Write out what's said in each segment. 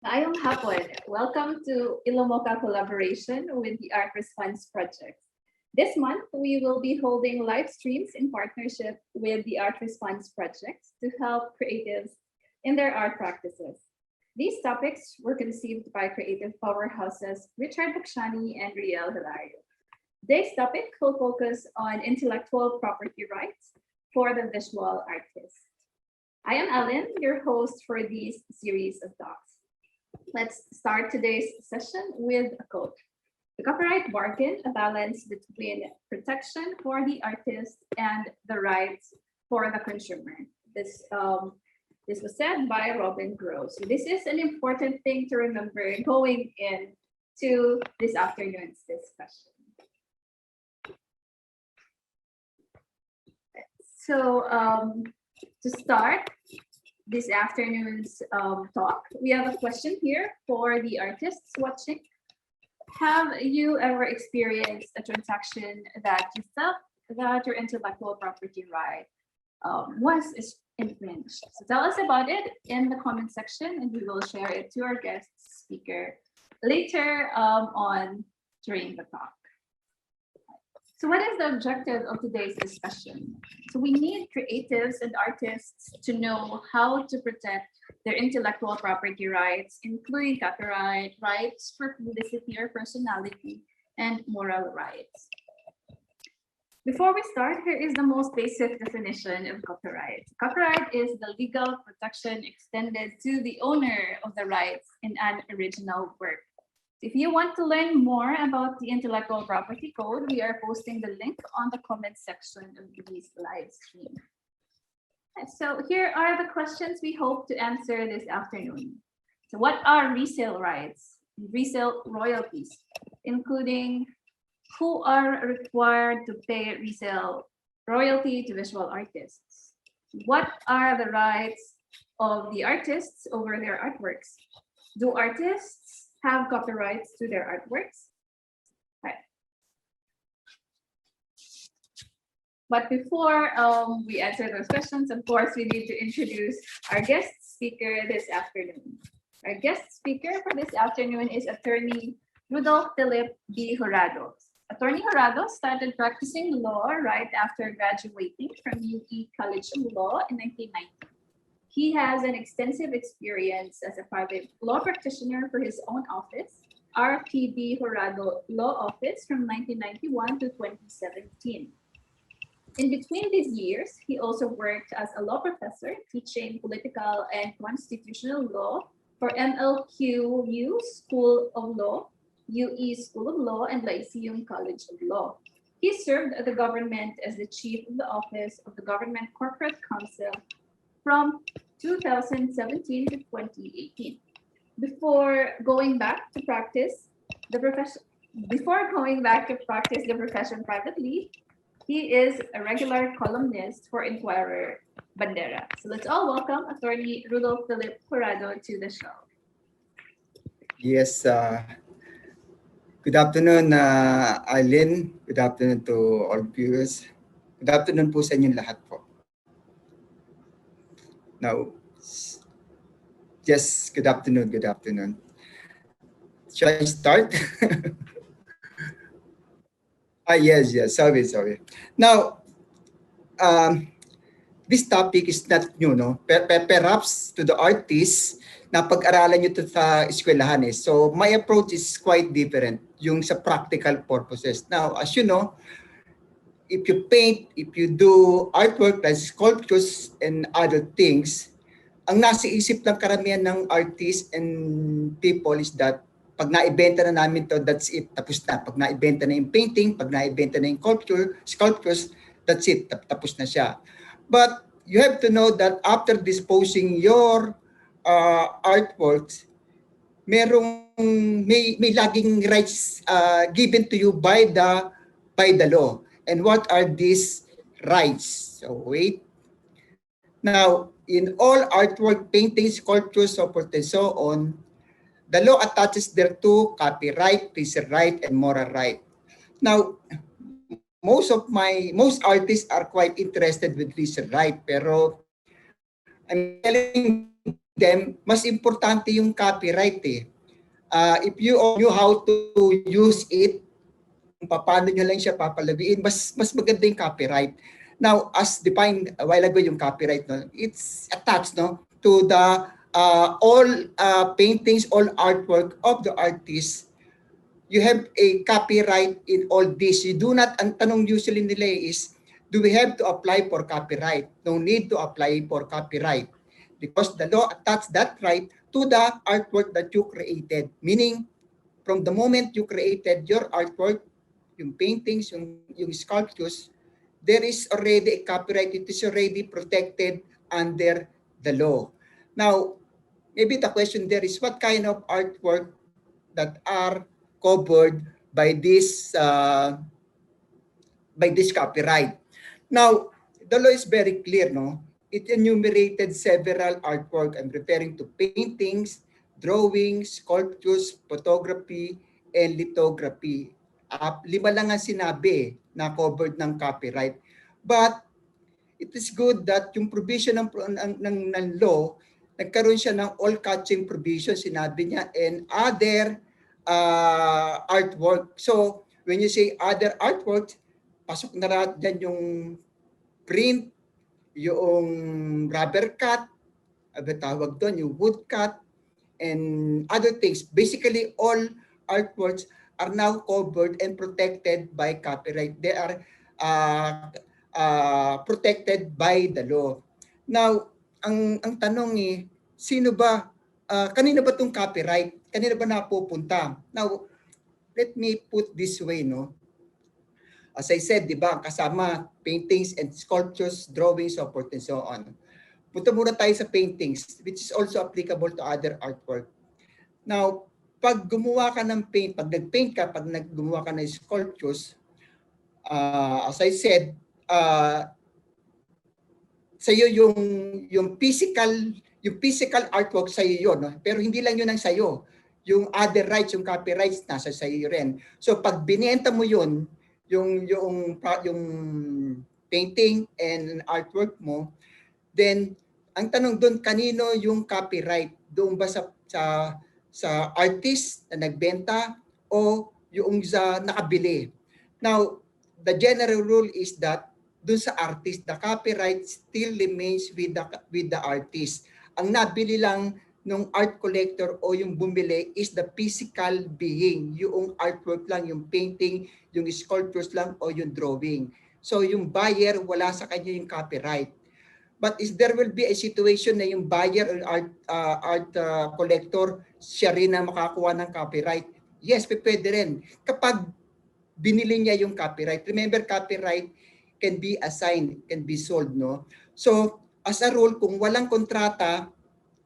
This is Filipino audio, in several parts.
Maayong hapon. Welcome to Ilomoka collaboration with the Art Response Project. This month, we will be holding live streams in partnership with the Art Response Project to help creatives in their art practices. These topics were conceived by creative powerhouses Richard Bukshani and Riel Hilario. Today's topic will focus on intellectual property rights for the visual artist. I am Ellen, your host for this series of talks. Let's start today's session with a quote. The copyright bargain, a balance between protection for the artist and the rights for the consumer. This was said by Robin Gross. So this is an important thing to remember going into this afternoon's discussion. So to start this afternoon's talk, we have a question here for the artists watching. Have you ever experienced a transaction that you felt that your intellectual property right was infringed? So tell us about it in the comment section and we will share it to our guest speaker later on during the talk. So what is the objective of today's discussion? So we need creatives and artists to know how to protect their intellectual property rights, including copyright rights for publicity or personality, and moral rights. Before we start, here is the most basic definition of copyright. Copyright is the legal protection extended to the owner of the rights in an original work. If you want to learn more about the Intellectual Property Code, we are posting the link on the comment section of this live stream. So here are the questions we hope to answer this afternoon. So what are resale rights, resale royalties, including who are required to pay resale royalty to visual artists? What are the rights of the artists over their artworks? Do artists have copyrights to their artworks? Right. But before we answer those questions, of course, we need to introduce our guest speaker this afternoon. Our guest speaker for this afternoon is attorney Rudolph Philip B. Jurado. Attorney Jurado started practicing law right after graduating from UE College of Law in 1990. He has an extensive experience as a private law practitioner for his own office, RPB Jurado Law Office from 1991 to 2017. In between these years, he also worked as a law professor teaching political and constitutional law for MLQU School of Law, UE School of Law, and Lyceum College of Law. He served the government as the chief of the Office of the Government Corporate Council from 2017 to 2018. Before going back to practice the profession privately, he is a regular columnist for Inquirer Bandera. So let's all welcome attorney Rudolph Philip Jurado to the show. Yes, good afternoon, Eileen. Good afternoon to all viewers. Good afternoon po sa inyong lahat po. Now, yes, good afternoon, good afternoon. Shall I start? Yes, sorry. Now, this topic is not new, no? Perhaps to the artists, na pag-aralan nyo ito sa eskwelahan eh. So, my approach is quite different, yung sa practical purposes. Now, as you know, if you paint, if you do artwork like sculptures and other things, ang nasa isip ng karamihan ng artists and people is that pag naibenta na namin to, that's it, tapos na. Pag naibenta na yung painting, pag naibenta na yung sculptures, that's it, tapos na siya. But you have to know that after disposing your artworks, may laging rights given to you by the law. And what are these rights? So wait. Now, in all artwork, paintings, sculptures, so forth and so on, the law attaches thereto copyright, reserve right, and moral right. Now, most artists are quite interested with reserve right, pero I'm telling them, mas importante yung copyright eh. If you all knew how to use it, kung paano nyo lang siya papalaguin, mas maganda yung copyright. Now, as defined a while ago yung copyright, no, it's attached no, to the all paintings, all artwork of the artist. You have a copyright in all this. You do not, ang tanong usually nila is, do we have to apply for copyright? No need to apply for copyright because the law attaches that right to the artwork that you created. Meaning, from the moment you created your artwork, yung paintings, yung sculptures, there is already a copyright. It is already protected under the law. Now, maybe the question there is what kind of artwork that are covered by this copyright. Now, the law is very clear, no? It enumerated several artwork. I'm referring to paintings, drawings, sculptures, photography, and lithography. 5 lang ang sinabi na covered ng copyright. But it is good that yung provision ng law, nagkaroon siya ng all-catching provision, sinabi niya, and other artwork. So, when you say other artwork, pasok na dyan yung print, yung rubber cut, tawag doon, yung wood cut, and other things. Basically, all artworks are now covered and protected by copyright. They are protected by the law. Now, ang tanong sino ba, kanina ba itong copyright? Kanina ba napupunta? Now, let me put this way, no? As I said, di ba, kasama paintings and sculptures, drawings, so forth and so on. Punta muna tayo sa paintings, which is also applicable to other artwork. Now, pag gumawa ka ng paint, pag nag-paint ka, pag gumawa ka ng sculptures, as I said, sa iyo yung physical artwork sa iyo, no? Pero hindi lang 'yun ang sa iyo. Yung other rights, yung copyrights nasa sa iyo rin. So pag binenta mo 'yun, yung painting and artwork mo, then ang tanong doon, kanino yung copyright? Doon ba sa artist na nagbenta o yung sa nakabili? Now, the general rule is that doon sa artist, the copyright still remains with the artist. Ang nabili lang ng art collector o yung bumili is the physical being, yung artwork lang, yung painting, yung sculptures lang o yung drawing. So yung buyer, wala sa kanya yung copyright. But is there will be a situation na yung buyer or art collector, siya rin na makakuha ng copyright? Yes, pwede rin. Kapag binili niya yung copyright. Remember, copyright can be assigned, can be sold, no? So, as a rule, kung walang kontrata,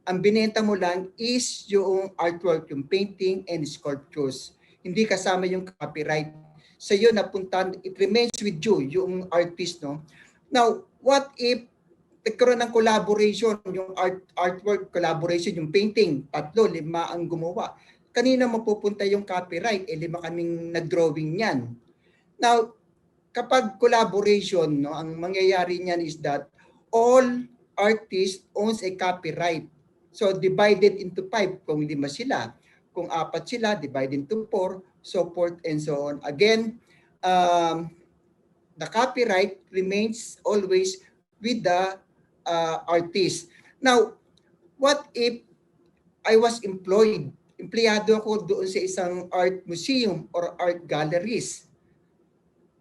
ang binenta mo lang is yung artwork, yung painting and sculptures. Hindi kasama yung copyright. Sa iyo napunta, it remains with you, yung artist, no? Now, what if nagkaroon ng collaboration, yung artwork collaboration, yung painting, 3, 5 ang gumawa. Kanina mapupunta yung copyright, 5 kaming nag-drawing niyan. Now, kapag collaboration, no, ang mangyayari niyan is that all artists owns a copyright. So divided into 5 kung 5 sila. Kung 4 sila, divided into 4, so forth and so on. Again, the copyright remains always with the artist. Now, what if I was employed? Empleyado ako doon sa isang art museum or art galleries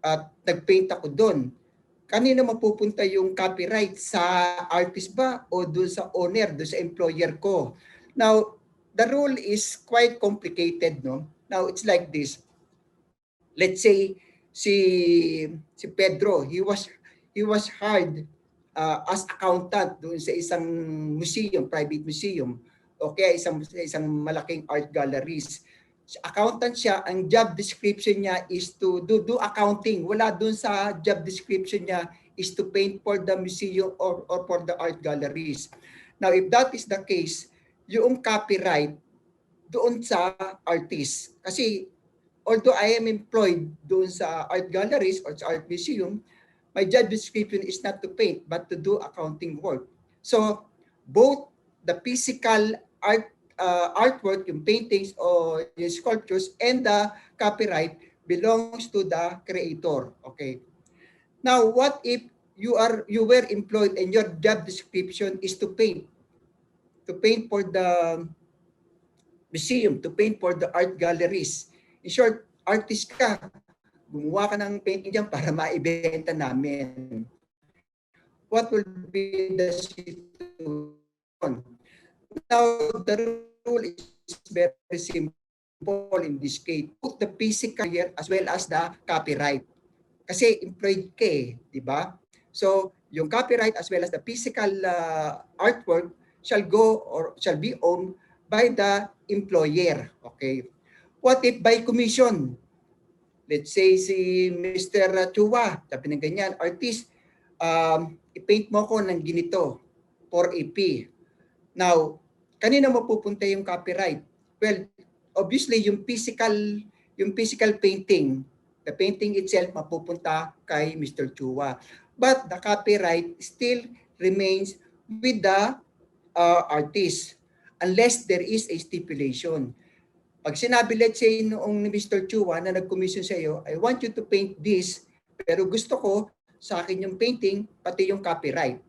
at nagpaint ako doon. Kanino mapupunta yung copyright? Sa artist ba o doon sa owner, doon sa employer ko? Now, the rule is quite complicated, no? Now, it's like this. Let's say si Pedro, he was hired as accountant doon sa isang museum, private museum, o kaya isang malaking art galleries. Accountant siya, ang job description niya is to do accounting. Wala doon sa job description niya is to paint for the museum or for the art galleries. Now, if that is the case, yung copyright doon sa artist. Kasi although I am employed doon sa art galleries or sa art museum, my job description is not to paint but to do accounting work. So both the physical artwork, yung paintings o yung sculptures, and the copyright belongs to the creator. Okay. Now, what if you were employed and your job description is to paint for the museum, to paint for the art galleries. In short, artist ka. Gumawa ka ng painting dyan para maibenta namin. What will be the situation? Now, the rule is very simple in this case. Put the physical here as well as the copyright. Kasi employed ka di ba? So, yung copyright as well as the physical artwork shall go or shall be owned by the employer. Okay. What if by commission? Let's say si Mr. Chua, sabi ng ganyan, artist, i-paint mo ko ng ginito for a fee. Now, kanina mapupunta yung copyright? Well, obviously yung physical painting, the painting itself mapupunta kay Mr. Chua. But the copyright still remains with the artist unless there is a stipulation. Pag sinabi, let's say, noong ni Mr. Chua na nag-commission sa iyo, I want you to paint this, pero gusto ko sa akin yung painting, pati yung copyright.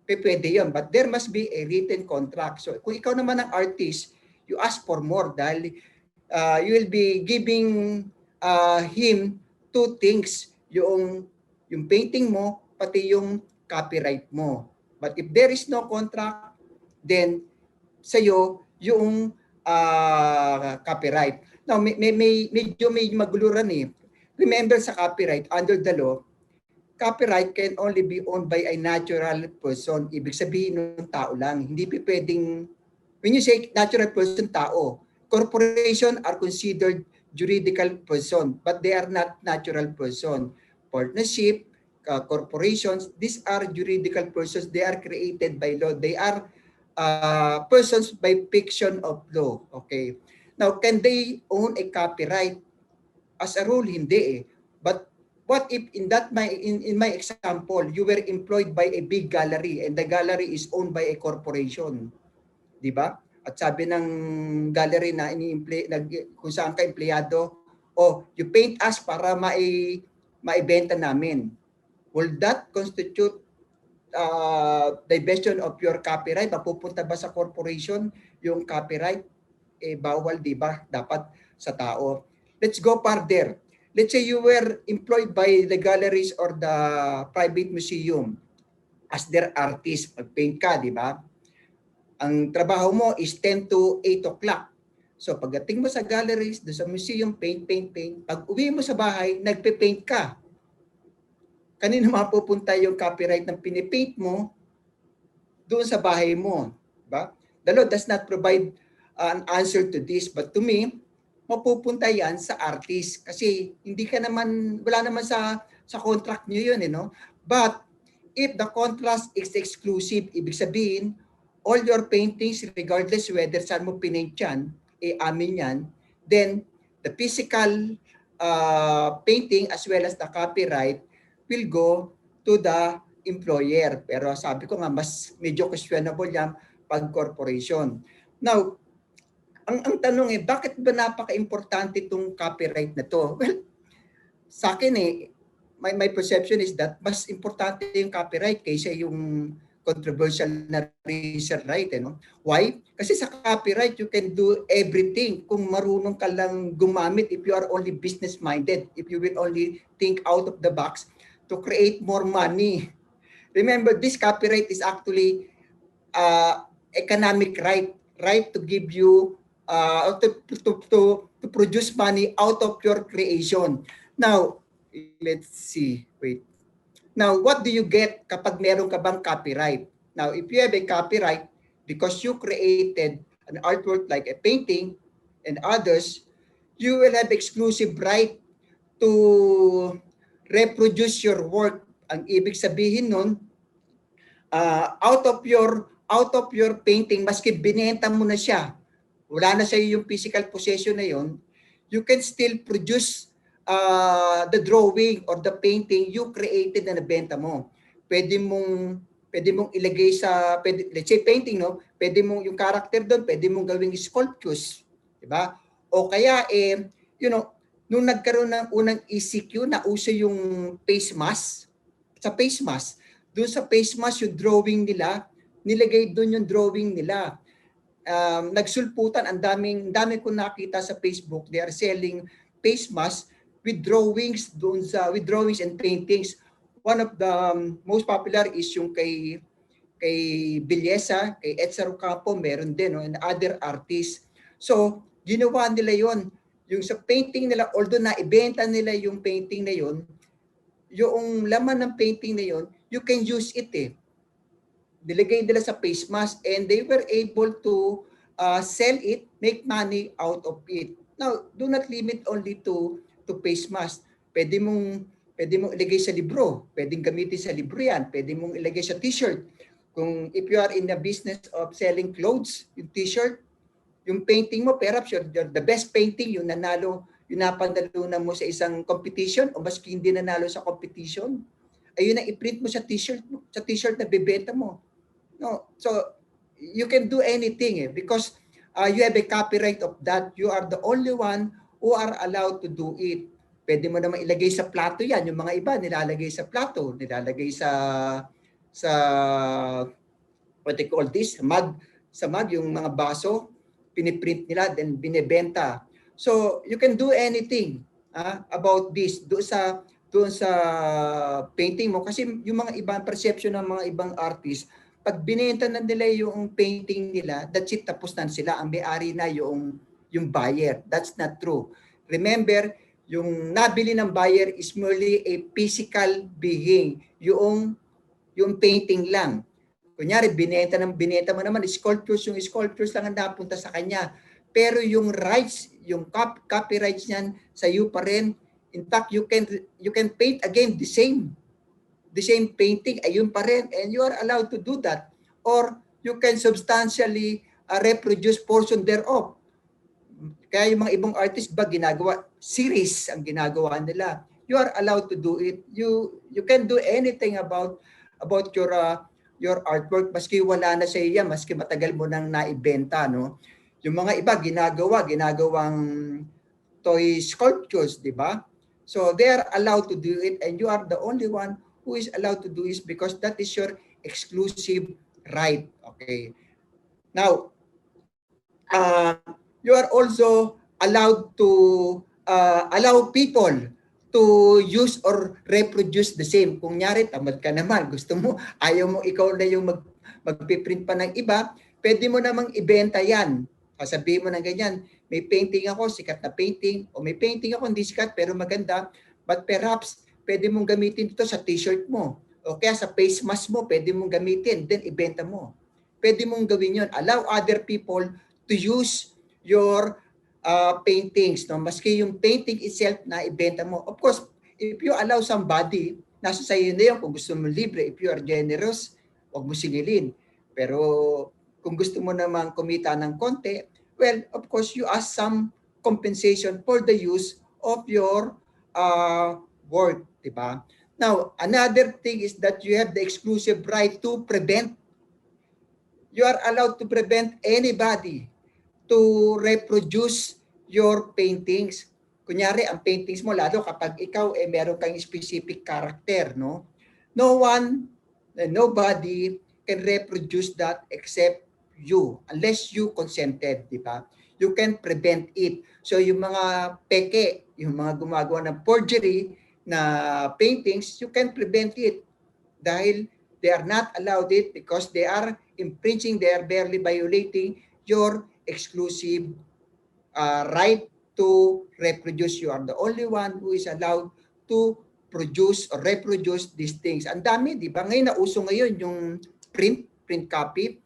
Pwede yun, but there must be a written contract. So kung ikaw naman ang artist, you ask for more dahil you will be giving him two things, yung painting mo, pati yung copyright mo. But if there is no contract, then sa'yo yung copyright. Now, medyo may maguluran eh. Remember sa copyright, under the law, copyright can only be owned by a natural person. Ibig sabihin ng tao lang. Hindi pwedeng, when you say natural person, tao. Corporation are considered juridical person, but they are not natural person. Partnership, corporations, these are juridical persons. They are created by law. They are persons by fiction of law. Okay. Now, can they own a copyright? As a rule, hindi eh. But what if in my example, you were employed by a big gallery and the gallery is owned by a corporation? Di ba? At sabi ng gallery na kung saan ka empleyado, you paint us para maibenta namin. Will that constitute divestion of your copyright? Mapupunta ba sa corporation yung copyright? Bawal, di ba? Dapat sa tao. Let's go further. Let's say you were employed by the galleries or the private museum as their artist. Mag-paint ka, di ba? Ang trabaho mo is 10 to 8 o'clock. So pagdating mo sa galleries, do sa museum, paint. Pag uwi mo sa bahay, nagpe-paint ka. Kanina mapupunta yung copyright ng pinipaint mo doon sa bahay mo. Diba? The law does not provide an answer to this, but to me, mapupunta yan sa artist. Kasi hindi ka naman, wala naman sa contract nyo yun. No? But if the contract is exclusive, ibig sabihin, all your paintings, regardless whether saan mo pinaint yan, amin yan, then the physical painting as well as the copyright will go to the employer. Pero sabi ko nga, mas medyo questionable yan pag corporation. Now, ang tanong bakit ba napaka-importante itong copyright na to? Well, sa akin my perception is that mas importante yung copyright kaysa yung controversial na research right. No? Why? Kasi sa copyright, you can do everything kung marunong ka lang gumamit, if you are only business-minded, if you will only think out of the box to create more money. Remember, this copyright is actually economic right to give you to produce money out of your creation. Now, let's see. Wait. Now, what do you get kapag meron ka bang copyright? Now, if you have a copyright because you created an artwork like a painting and others, you will have exclusive right to reproduce your work. Ang ibig sabihin nun, out of your painting, maski binenta mo na siya, wala na sa iyo yung physical possession na yon, you can still produce the drawing or the painting you created na nabenta mo. Pwede mong pwede mong ilagay sa, pwede, let's say painting, no? Pwede mong yung character doon, pwede mong gawing sculptures, di ba? O kaya, nung nagkaroon ng unang ECQ, nauso yung face mask. Sa face mask, doon sa face mask, yung drawing nila, nilagay doon yung drawing nila. Nagsulputan, ang dami ko nakita sa Facebook. They are selling face mask with drawings doon with drawings and paintings. One of the most popular is yung kay Bilyesa, kay Edsa Ocampo, meron din, no, and other artists. So, ginawa nila yon. Yung sa painting nila, although naibenta nila yung painting na yon, yung laman ng painting na yon, you can use it eh. Nilagay nila sa face mask and they were able to sell it, make money out of it. Now, do not limit only to face mask. Pwede mong ilagay sa libro, pwedeng gamitin sa libro yan, pwede mong ilagay sa t-shirt. Kung if you are in the business of selling clothes, yung t-shirt, yung painting mo, perhaps you're the best painting, yung nanalo, yung napanalunan mo sa isang competition o maski hindi nanalo sa competition, ayun na i-print mo sa t-shirt na bebenta mo. No, so you can do anything because you have a copyright of that. You are the only one who are allowed to do it. Pwede mo naman ilagay sa plato yan. Yung mga iba nilalagay sa plato, nilalagay sa what they call this, mug, yung mga baso, piniprint nila, then binebenta. So, you can do anything about this doon sa painting mo. Kasi yung mga ibang perception ng mga ibang artist, pag binenta na nila yung painting nila, that's it, tapos na sila. Ang may-ari na yung buyer. That's not true. Remember, yung nabili ng buyer is merely a physical being. Yung painting lang. Kunyari, binenta mo naman, sculptures lang ang napunta sa kanya. Pero yung rights, yung copyrights niyan sa iyo pa rin. In fact, you can paint again the same painting, ayun pa rin, and you are allowed to do that. Or you can substantially reproduce portion thereof. Kaya yung mga ibang artist ba ginagawa, series ang ginagawa nila. You are allowed to do it. You can do anything about your artwork, maski wala na sa iya, maski matagal mo nang naibenta, no? Yung mga iba ginagawang toy sculptures, di ba? So they are allowed to do it, and you are the only one who is allowed to do it because that is your exclusive right. Okay. Now, you are also allowed to allow people to use or reproduce the same. Kung nyari, tamad ka naman, gusto mo, ayaw mo ikaw na yung magpiprint pa ng iba, pwede mo namang ibenta yan. Sabihin mo ng ganyan, may painting ako, sikat na painting, o may painting ako, hindi sikat pero maganda, but perhaps pwede mong gamitin ito sa t-shirt mo, o kaya sa face mask mo, pwede mong gamitin, then ibenta mo. Pwede mong gawin yun. Allow other people to use your paintings, no? Maski yung painting itself na ibenta mo. Of course, if you allow somebody, nasa sayo na yun kung gusto mo libre. If you are generous, huwag mo singilin. Pero kung gusto mo namang kumita ng konti, well, of course, you ask some compensation for the use of your work, diba? Now, another thing is that you have the exclusive right to prevent. You are allowed to prevent anybody to reproduce your paintings. Kunyari, ang paintings mo, lalo kapag ikaw meron kang specific character, no? Nobody can reproduce that except you, unless you consented, di ba? You can prevent it. So yung mga peke, yung mga gumagawa ng forgery na paintings, you can prevent it dahil they are not allowed it because they are infringing, they are barely violating your exclusive right to reproduce. You are the only one who is allowed to produce or reproduce these things. Ang dami, di ba? Ngayon, nauso ngayon yung print copy.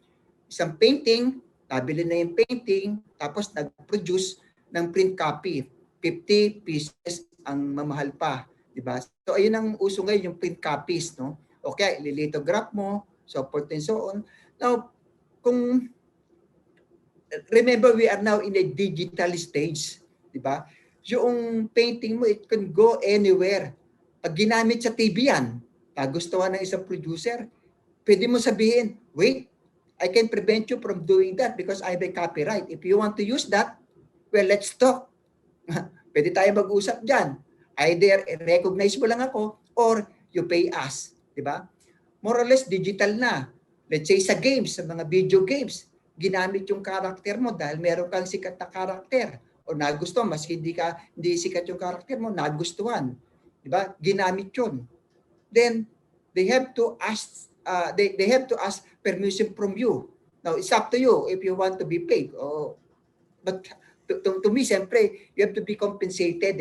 Isang painting, nabili na yung painting, tapos nag-produce ng print copy. 50 pieces ang mamahal pa. Di ba? So, ayun ang uso ngayon, yung print copies, no? Okay, ililithograph mo, so forth and so on. Now, remember, we are now in a digital stage, di ba? Yung painting mo, it can go anywhere. Pag ginamit sa TV yan, nagustuhan ng isang producer, pwede mo sabihin, wait, I can prevent you from doing that because I have a copyright. If you want to use that, well, let's talk. Pwede tayo mag-usap dyan. Either recognize mo lang ako or you pay us. Diba? More or less digital na. Let's say sa games, sa mga video games, ginamit yung karakter mo dahil meron kang sikat na karakter o nagustuhan, mas hindi sikat yung karakter mo, nagustuhan. Diba? Ginamit yun. Then, they have to ask they have to ask permission from you. Now, it's up to you if you want to be paid. But to me, siyempre, you have to be compensated.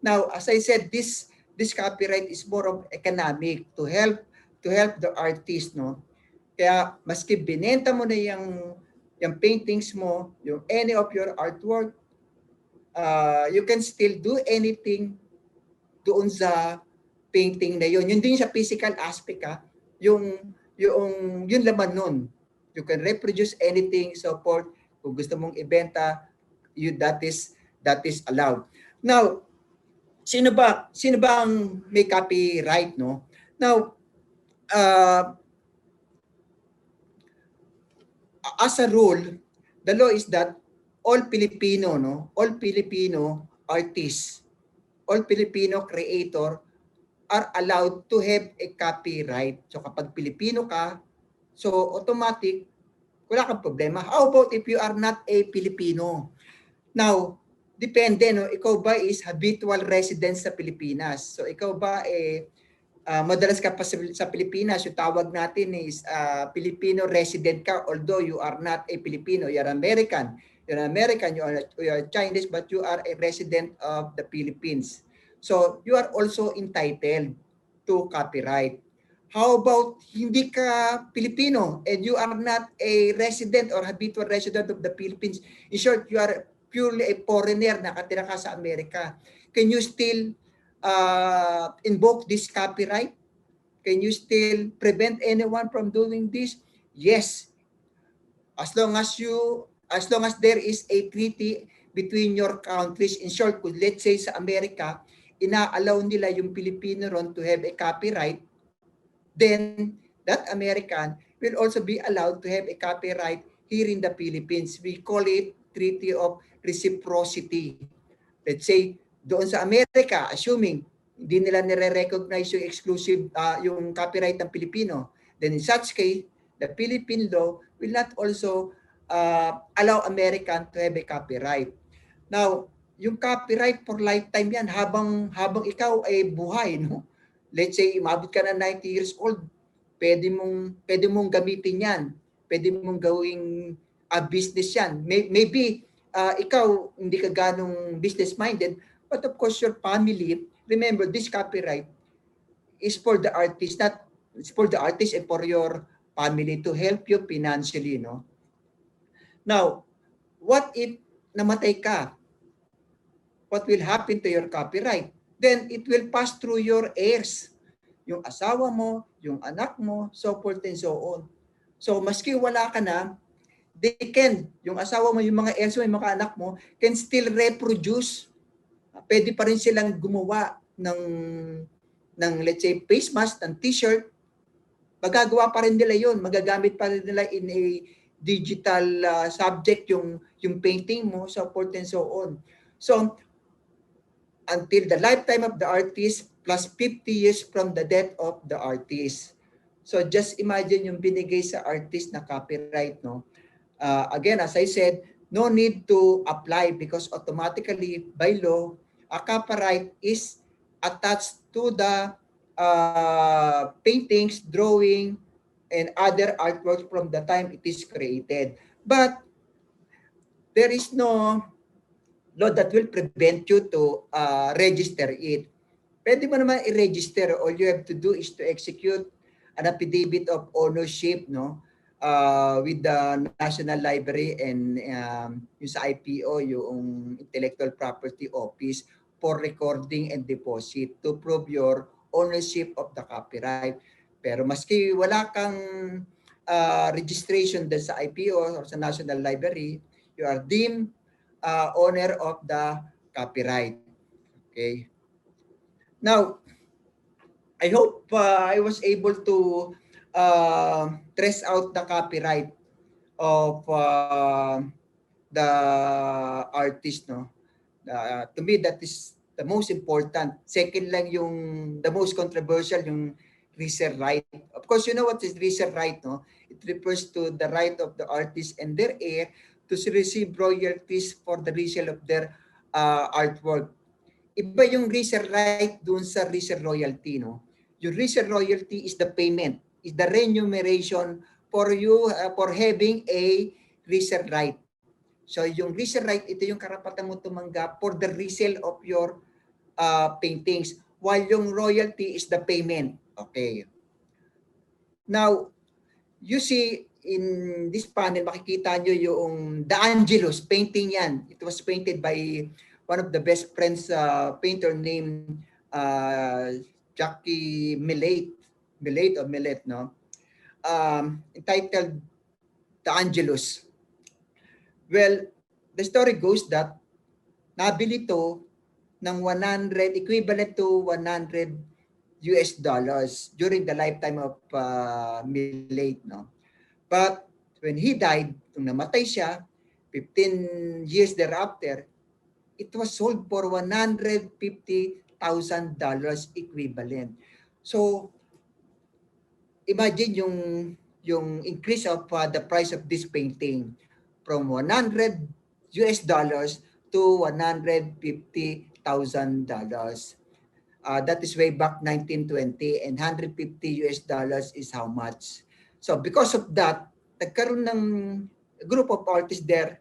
Now, as I said, this copyright is more of economic to help the artist. No? Kaya, maski binenta mo na yung paintings mo, yung any of your artwork, you can still do anything doon sa painting na yun. Yun din sa physical aspect, yung laman nun. You can reproduce anything, so forth. Kung gusto mong ibenta, that is allowed. Now, sino ba ang may copyright, no? Now, as a rule, the law is that all Filipino artists, all Filipino creator are allowed to have a copyright. So kapag Pilipino ka, so automatic, wala kang problema. How about if you are not a Filipino? Now, depende, no? Ikaw ba is habitual resident sa Pilipinas? So ikaw ba madalas ka pa sa Pilipinas, yung tawag natin is Filipino resident ka, although you are not a Filipino, you are American. You're American, you are Chinese, but you are a resident of the Philippines. So, you are also entitled to copyright. How about hindi ka Pilipino and you are not a resident or habitual resident of the Philippines? In short, you are purely a foreigner, nakatira ka sa Amerika. Can you still invoke this copyright? Can you still prevent anyone from doing this? Yes. As long as there is a treaty between your countries. In short, let's say sa Amerika, ina-allow nila yung Pilipino ron to have a copyright, then that American will also be allowed to have a copyright here in the Philippines. We call it Treaty of Reciprocity. Let's say, doon sa Amerika, assuming hindi nila nire-recognize yung exclusive, yung copyright ng Pilipino, then in such case, the Philippine law will not also allow American to have a copyright. Now, yung copyright for lifetime yan habang ikaw ay buhay, no? Let's say umabot ka na 90 years old, pwede mong gamitin yan. Pwede mong gawing business yan. Maybe ikaw hindi ka ganong business minded, but of course your family, remember this copyright is for the artist, not it's for the artist and for your family to help you financially, no? Now, what if namatay ka? What will happen to your copyright? Then it will pass through your heirs. Yung asawa mo, yung anak mo, so forth and so on. So maski wala ka na, they can, yung asawa mo, yung mga heirs mo, yung mga anak mo, can still reproduce. Pwede pa rin silang gumawa ng let's say face mask, ng t-shirt. Magagawa pa rin nila yun. Magagamit pa rin nila in a digital subject yung painting mo, so forth and so on. So, until the lifetime of the artist plus 50 years from the death of the artist. So just imagine yung binigay sa artist na copyright, no? Again, as I said, no need to apply because automatically by law, a copyright is attached to the paintings, drawing, and other artworks from the time it is created. But there is no law that will prevent you to register it. Pwede mo naman i-register. All you have to do is to execute an affidavit of ownership, no, with the National Library and yung sa IPO, yung Intellectual Property Office for recording and deposit to prove your ownership of the copyright. Pero maski wala kang registration din sa IPO or sa National Library, you are deemed owner of the copyright. Okay. Now, I hope I was able to trace out the copyright of the artist, no? To me, that is the most important. Second lang yung the most controversial, yung resale right. Of course, you know what is resale right, no? It refers to the right of the artist and their heir to receive royalties for the resale of their artwork. Iba yung resale right dun sa resale royalty, no? Yung resale royalty is the payment, is the remuneration for you for having a resale right. So yung resale right, ito yung karapatan mo tumanggap for the resale of your paintings, while yung royalty is the payment. Okay. Now, you see in this panel, makikita nyo yung The Angelus painting yan. It was painted by one of the best friends painter named Jackie Millet. Millet, no? Entitled The Angelus. Well, the story goes that nabili to ng 100, equivalent to 100 US dollars during the lifetime of Millet, no? But when he died, nung namatay siya, 15 years thereafter, it was sold for $150,000 equivalent. So, imagine yung increase of the price of this painting from 100 US dollars to $150,000. That is way back 1920, and 150 US dollars is how much? So because of that, nagkaroon ng group of artists there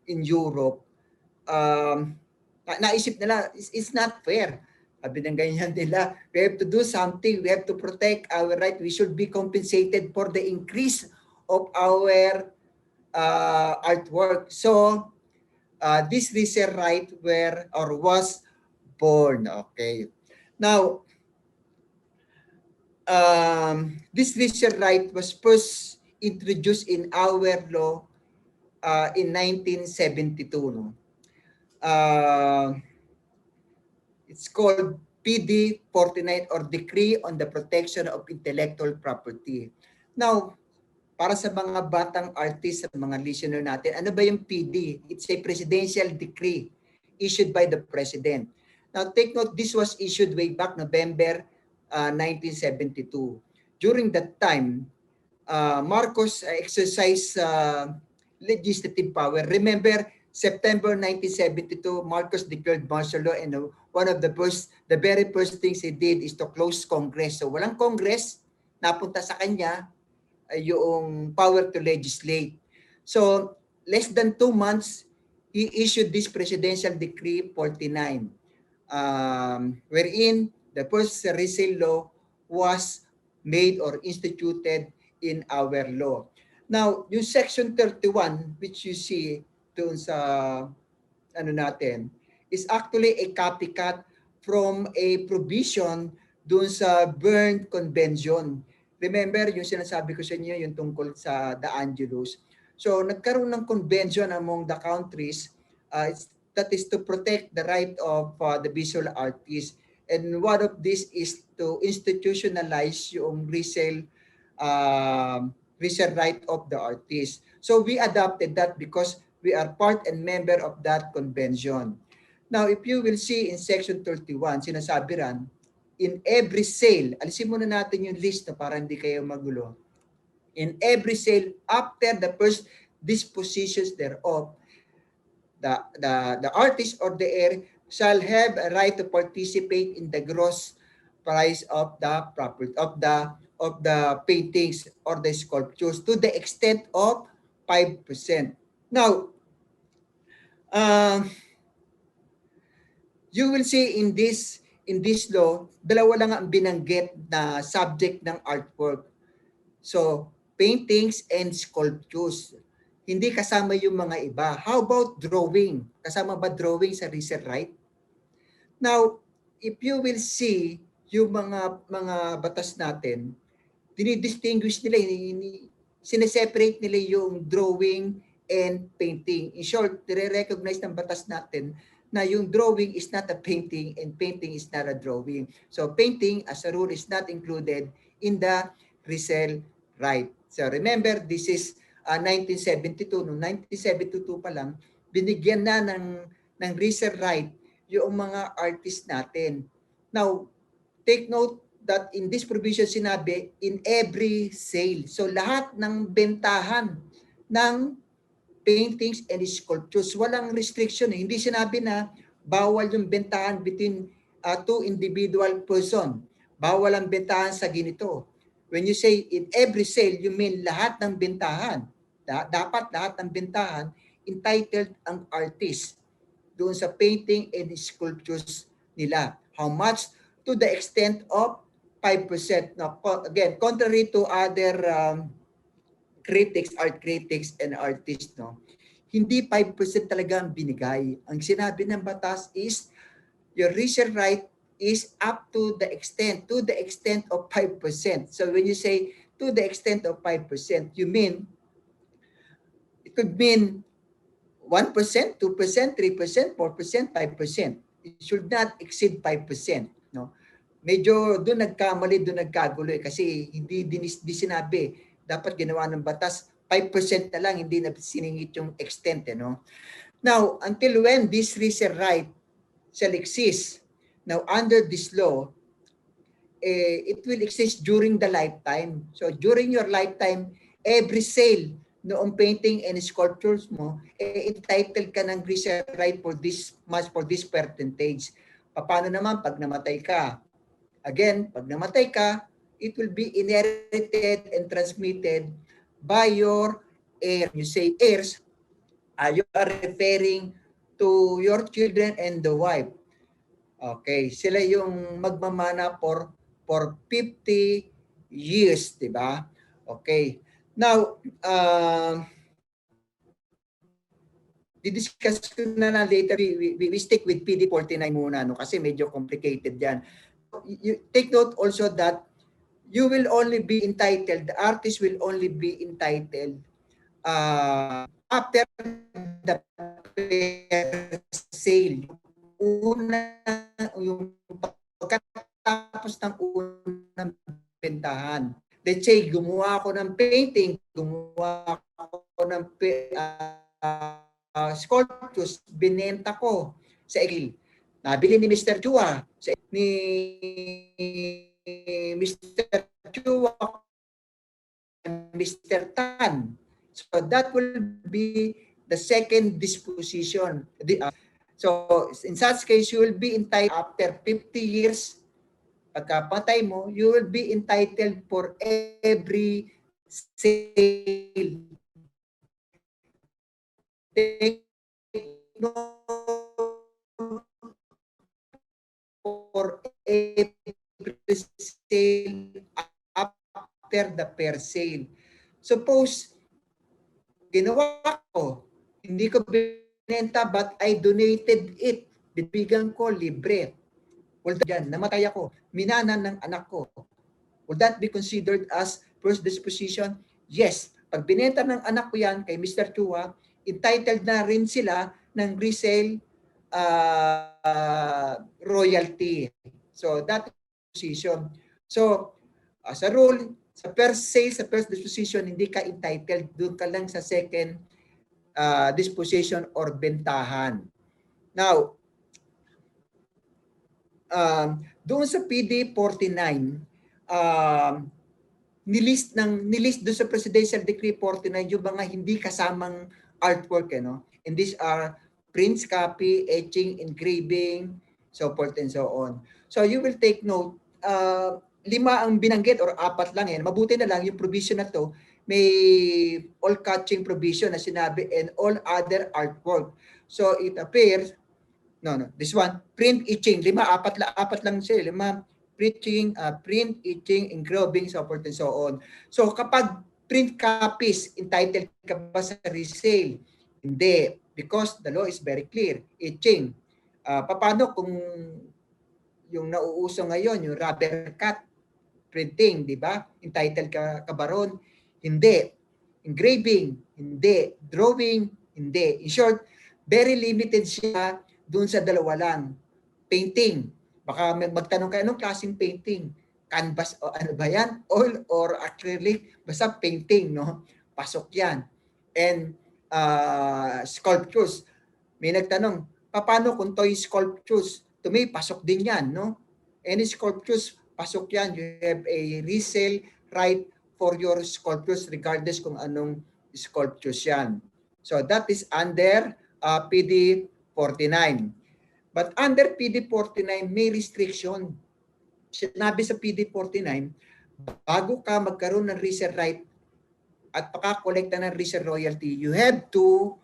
in Europe. Naisip nila, it's not fair. Sabi ng ganyan nila, we have to do something. We have to protect our right. We should be compensated for the increase of our artwork. So this resale right was born. Okay. Now, this resale right was first introduced in our law in 1972. No? It's called PD 49 or Decree on the Protection of Intellectual Property. Now, para sa mga batang artist, sa mga listener natin, ano ba yung PD? It's a presidential decree issued by the president. Now, take note, this was issued way back November 1972. During that time, Marcos exercised legislative power. Remember, September 1972, Marcos declared martial law, and one of the very first things he did is to close Congress. So walang Congress, napunta sa kanya yung power to legislate. So less than 2 months, he issued this Presidential Decree 49, wherein the first resale law was made or instituted in our law. Now, yung Section 31, which you see doon sa ano natin, is actually a copycat from a provision doon sa Berne Convention. Remember yung sinasabi ko sa inyo, yung tungkol sa The Angelus. So nagkaroon ng convention among the countries that is to protect the right of the visual artists. And one of this is to institutionalize yung resale right of the artist. So we adopted that because we are part and member of that convention. Now, if you will see in Section 31, sinasabi ran, in every sale, alisin muna natin yung list na para hindi kayo magulo. In every sale, after the first dispositions thereof, the artist or the heir shall have a right to participate in the gross price of the property of the paintings or the sculptures to the extent of 5%. Now, you will see in this law, dalawa lang ang binanggit na subject ng artwork. So, paintings and sculptures. Hindi kasama yung mga iba. How about drawing? Kasama ba drawing sa resale right? Now, if you will see yung mga batas natin, dinidistinguish nila, sineseparate nila yung drawing and painting. In short, nire-recognize ng batas natin na yung drawing is not a painting and painting is not a drawing. So painting as a rule is not included in the resale right. So remember, this is 1972. Noong 1972 pa lang, binigyan na ng resale right yung mga artist natin. Now, take note that in this provision sinabi, in every sale. So lahat ng bentahan ng paintings and sculptures, walang restriction. Hindi sinabi na bawal yung bentahan between two individual person. Bawal ang bentahan sa ginito. When you say in every sale, you mean lahat ng bentahan. Dapat lahat ng bentahan entitled ang artist doon sa painting and sculptures nila. How much? To the extent of 5%. Now, again, contrary to other critics, art critics, and artists, no? Hindi 5% talaga ang binigay. Ang sinabi ng batas is your resale right is up to the extent of 5%. So when you say to the extent of 5%, you mean, it could mean 1%, 2%, 3%, 4%, 5%. It should not exceed 5%. No? Medyo doon nagkamali, doon nagkagulo kasi hindi sinabi. Dapat ginawa ng batas 5% na lang, hindi na siningit yung extent. No? Now, until when this resale right shall exist, now under this law, it will exist during the lifetime. So during your lifetime, every sale noong painting and sculptures mo, entitled ka ng resale right for this much, for this percentage. Paano naman pag namatay ka? Again, pag namatay ka, it will be inherited and transmitted by your heir. You say heirs, you are referring to your children and the wife. Okay, sila yung magmamana for 50 years, di ba? Okay. Now, didiscuss ko na later, we stick with PD 49 muna, no? Kasi medyo complicated yan. You take note also that you will only be entitled, the artist will only be entitled after the sale. Yung pagkatapos ng unang bentahan. Let's say, gumawa ako ng painting, gumawa ako ng sculptures, binenta ko sa Egil. Nabili ni Mr. Chua, ni Mr. Chua, Mr. Tan. So that will be the second disposition. So in such case, you will be entitled after 50 years, pagkapatay mo, you will be entitled for every sale. Take note, for every sale after the per sale. Suppose, ginawa ko, hindi ko binenta but I donated it. Bibigyan ko libre. Well, dyan, namatay ako. Minanan ng anak ko. Would that be considered as first disposition? Yes. Pag binenta ng anak ko yan kay Mr. Chua, entitled na rin sila ng resale royalty. So that position. So as a rule, sa first sale, sa first disposition, hindi ka entitled. Doon ka lang sa second disposition or bentahan. Now, doon sa PD 49, nilist doon sa Presidential Decree 49 yung mga hindi kasamang artwork, no? And these are prints, copy, etching, engraving, so forth and so on. So you will take note, 5 ang binanggit or 4 lang yan. Mabuti na lang yung provision na to, may all catching provision na sinabi and all other artwork. So it appears, this one, print, etching, 4 lang sila, 5 printing, print, etching, engraving, so forth and so on. So kapag print copies, entitled ka ba sa resale? Hindi, because the law is very clear. Etching, paano kung yung nauuso ngayon, yung rubber cut printing, di ba? Entitled ka ba ron? Hindi. Engraving, hindi. Drawing, hindi. In short, very limited siya dun sa 2 lang. Painting, baka magtanong kayo, anong klaseng painting? canvas o ano ba yan? Oil or acrylic? Basta painting, no? Pasok yan. And sculptures. May nagtanong, paano kung toy sculptures? To me, pasok din yan, no? Any sculptures, pasok yan. You have a resale right for your sculptures regardless kung anong sculptures yan. So that is under PD 49. But under PD 49, may restriction. Sinabi sa PD 49, bago ka magkaroon ng resale right at pakakolekta ng resale royalty, you have to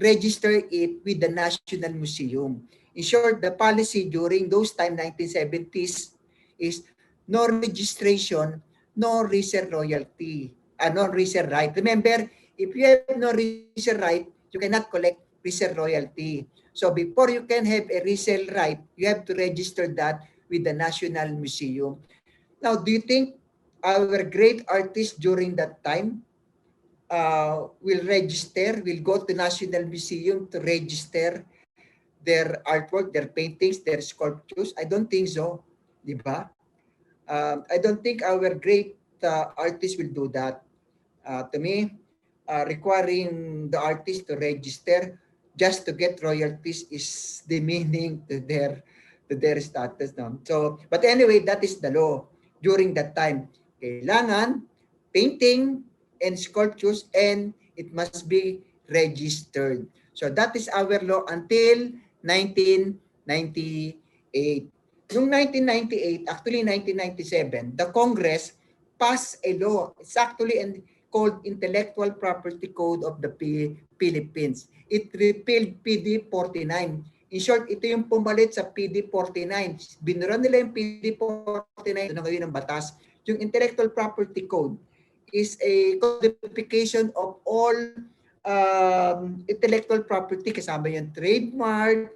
register it with the National Museum. In short, the policy during those time, 1970s, is no registration, no resale royalty, no resale right. Remember, if you have no resale right, you cannot collect resale royalty. So before you can have a resale right, you have to register that with the National Museum. Now, do you think our great artists during that time will go to National Museum to register their artwork, their paintings, their sculptures? I don't think so, di ba? I don't think our great artists will do that. To me, requiring the artist to register just to get royalties is demeaning to their status. No? So, but anyway, that is the law during that time. Kailangan painting and sculptures, and it must be registered. So that is our law until 1998. Noong 1998, actually 1997, the Congress passed a law. It's actually called Intellectual Property Code of the Philippines. It repealed PD 49. In short, ito yung pumalit sa PD 49. Binura nila yung PD 49, ito na ngayon ang batas. Yung Intellectual Property Code is a codification of all intellectual property, kasama yung trademark,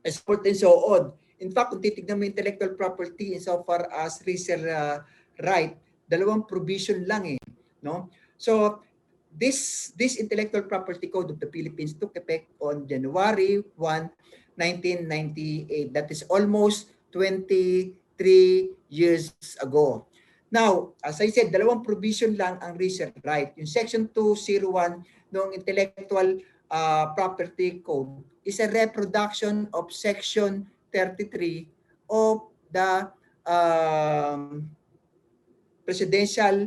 export and so on. In fact, kung titignan mo intellectual property insofar as resale right, dalawang provision lang eh, no? So this Intellectual Property Code of the Philippines took effect on January 1, 1998. That is almost 23 years ago. Now, as I said, dalawang provision lang ang resale right. Yung Section 201 ng Intellectual Property Code is a reproduction of Section 33 of the Presidential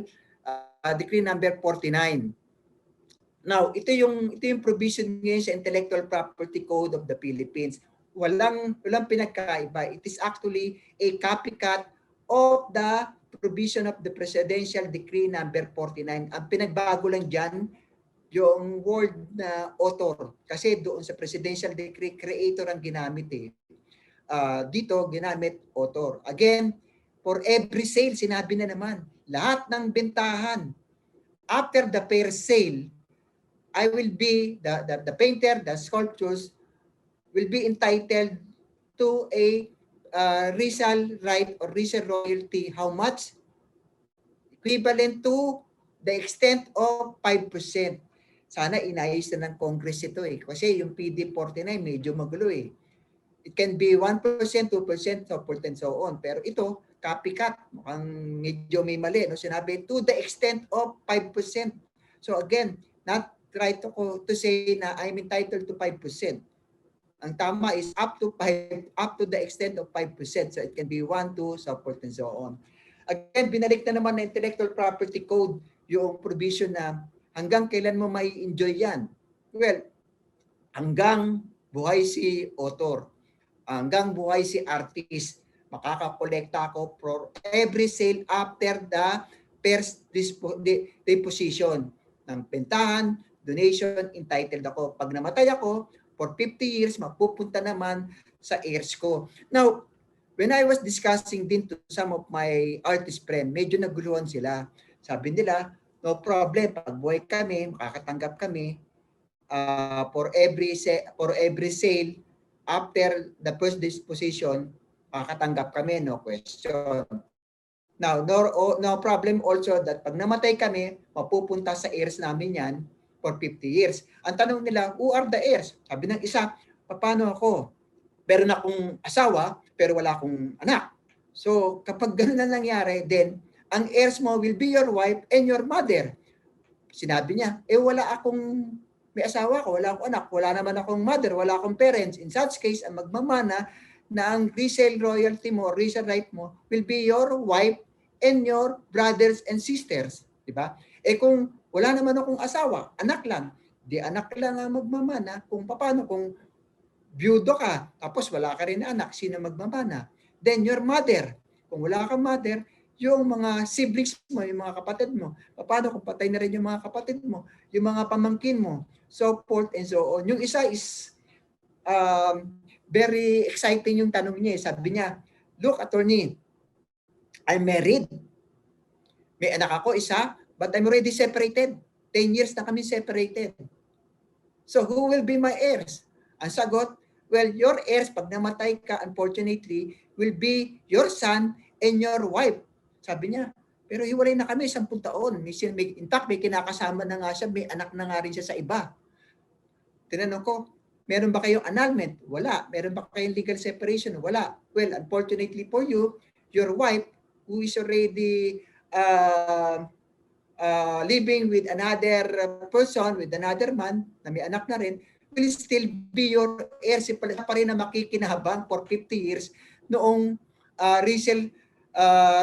Decree number 49. Now, ito yung provision ngayon sa Intellectual Property Code of the Philippines. Walang pinagkaiba. It is actually a copycat of the provision of the Presidential Decree number 49. Ang pinagbago lang dyan, yung word na author. Kasi doon sa Presidential Decree, creator ang ginamit eh. Dito, ginamit author. Again, for every sale, sinabi na naman, lahat ng bentahan, after the fair sale, I will be, the painter, the sculptures, will be entitled to a resale right or resale royalty. How much? Equivalent to the extent of 5%. Sana inayos na ng Congress ito eh. Kasi yung PD 49 medyo magulo eh. It can be 1%, 2%, so forth and so on. Pero ito, copycat. Mukhang medyo may mali. No? Sinabi, to the extent of 5%. So again, not try to say na I'm entitled to 5%. Ang tama is up to the extent of 5%. So it can be 1, 2, so forth and so on. Again, binalik na naman na Intellectual Property Code yung provision na hanggang kailan mo may enjoy yan. Well, hanggang buhay si author, hanggang buhay si artist, makakakolekta ako for every sale after the first deposition ng bentahan, donation, entitled ako. Pag namatay ako, for 50 years, mapupunta naman sa heirs ko. Now, when I was discussing din to some of my artist friends, medyo naguluhan sila. Sabi nila, no problem, pag buhay kami, makakatanggap kami for every sale after the first disposition, makakatanggap kami, no question. Now, no problem also that pag namatay kami, mapupunta sa heirs namin yan for 50 years. Ang tanong nila, who are the heirs? Sabi ng isa, paano ako? Meron akong asawa, pero wala akong anak. So, kapag ganun na nangyari, then, ang heirs mo will be your wife and your mother. Sinabi niya, wala akong, may asawa ko, wala akong anak, wala naman akong mother, wala akong parents. In such case, ang magmamana na ang resale royalty mo, resale right mo, will be your wife and your brothers and sisters. Diba? Kung wala naman akong asawa, anak lang, di anak lang ang magmamana. Kung paano, kung byudo ka, tapos wala ka rin anak, sino magmamana? Then your mother. Kung wala kang mother, yung mga siblings mo, yung mga kapatid mo. Paano kung patay na rin yung mga kapatid mo, yung mga pamangkin mo, so forth and so on. Yung isa is very exciting yung tanong niya. Sabi niya, look, attorney, I'm married. May anak ako, isa, but I'm already separated. 10 years na kami separated. So who will be my heirs? Ang sagot, well, your heirs, pag namatay ka, unfortunately, will be your son and your wife. Sabi niya, pero hiwalay na kami 10 taon. In fact, may kinakasama na nga siya, may anak na nga rin siya sa iba. Tinanong ko, meron ba kayong annulment? Wala. Meron ba kayong legal separation? Wala. Well, unfortunately for you, your wife, who is already living with another person, with another man, na may anak na rin, will still be your heir. Si pa rin na makikinahabang for 50 years noong resale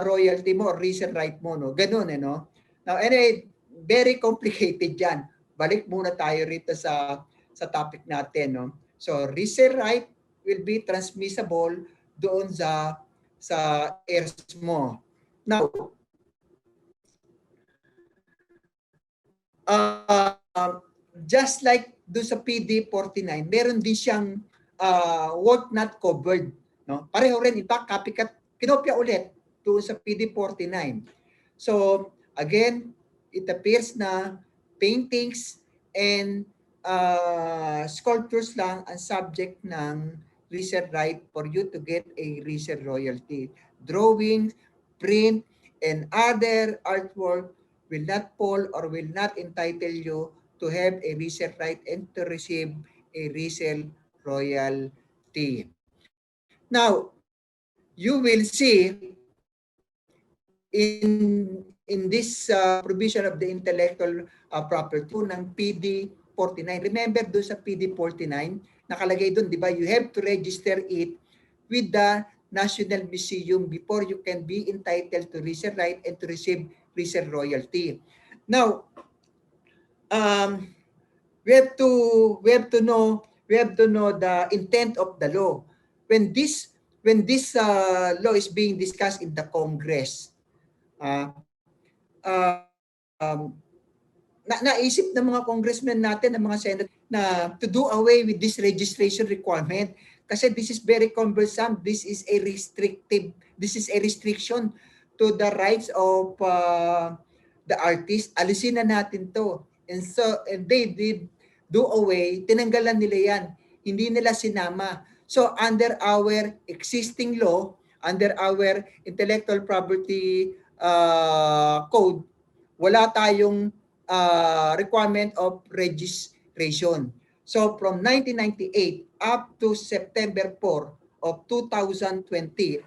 royalty mo, resale right mo. No? Ganun, no? Now, anyway, very complicated yan. Balik muna tayo rito sa topic natin. No? So, resale right will be transmissible doon sa heirs mo. Now, just like doon sa PD49, meron din siyang work not covered. No? Pareho rin, in fact, copycat, kinopya ulit doon sa PD49. So, again, it appears na paintings and sculptures lang ang subject ng resale right for you to get a resale royalty. Drawings, print, and other artwork will not fall or will not entitle you to have a resale right and to receive a resale royalty. Now, you will see in this provision of the intellectual property ng PD49. Remember doon sa PD49, nakalagay doon, di ba, you have to register it with the National Museum before you can be entitled to resale right and to receive resale royalty. Now, we have to know the intent of the law. When this law is being discussed in the Congress, naisip ng mga congressmen natin, ng mga senators, na to do away with this registration requirement kasi this is very cumbersome. This is a restriction to the rights of the artist. Alisin na natin to. And they did do away, tinanggalan nila yan. Hindi nila sinama. So under our existing law, under our intellectual property code, wala tayong requirement of registration. So from 1998 up to September 4 of 2020,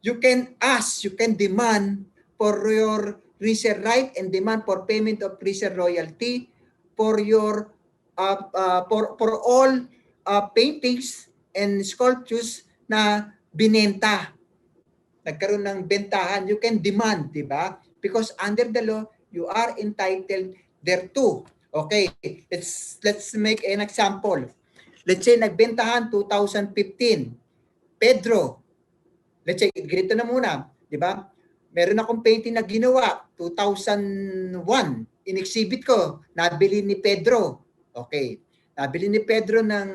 you can demand for your resale right and demand for payment of resale royalty for your for all paintings and sculptures na binenta. Nagkaroon ng bentahan, you can demand, di ba? Because under the law, you are entitled thereto. Okay, let's make an example. Let's say nagbentahan 2015. Pedro, let's say ganito na muna, di ba? Meron akong painting na ginawa 2001, in-exhibit ko, nabili ni Pedro. Okay. Nabili ni Pedro ng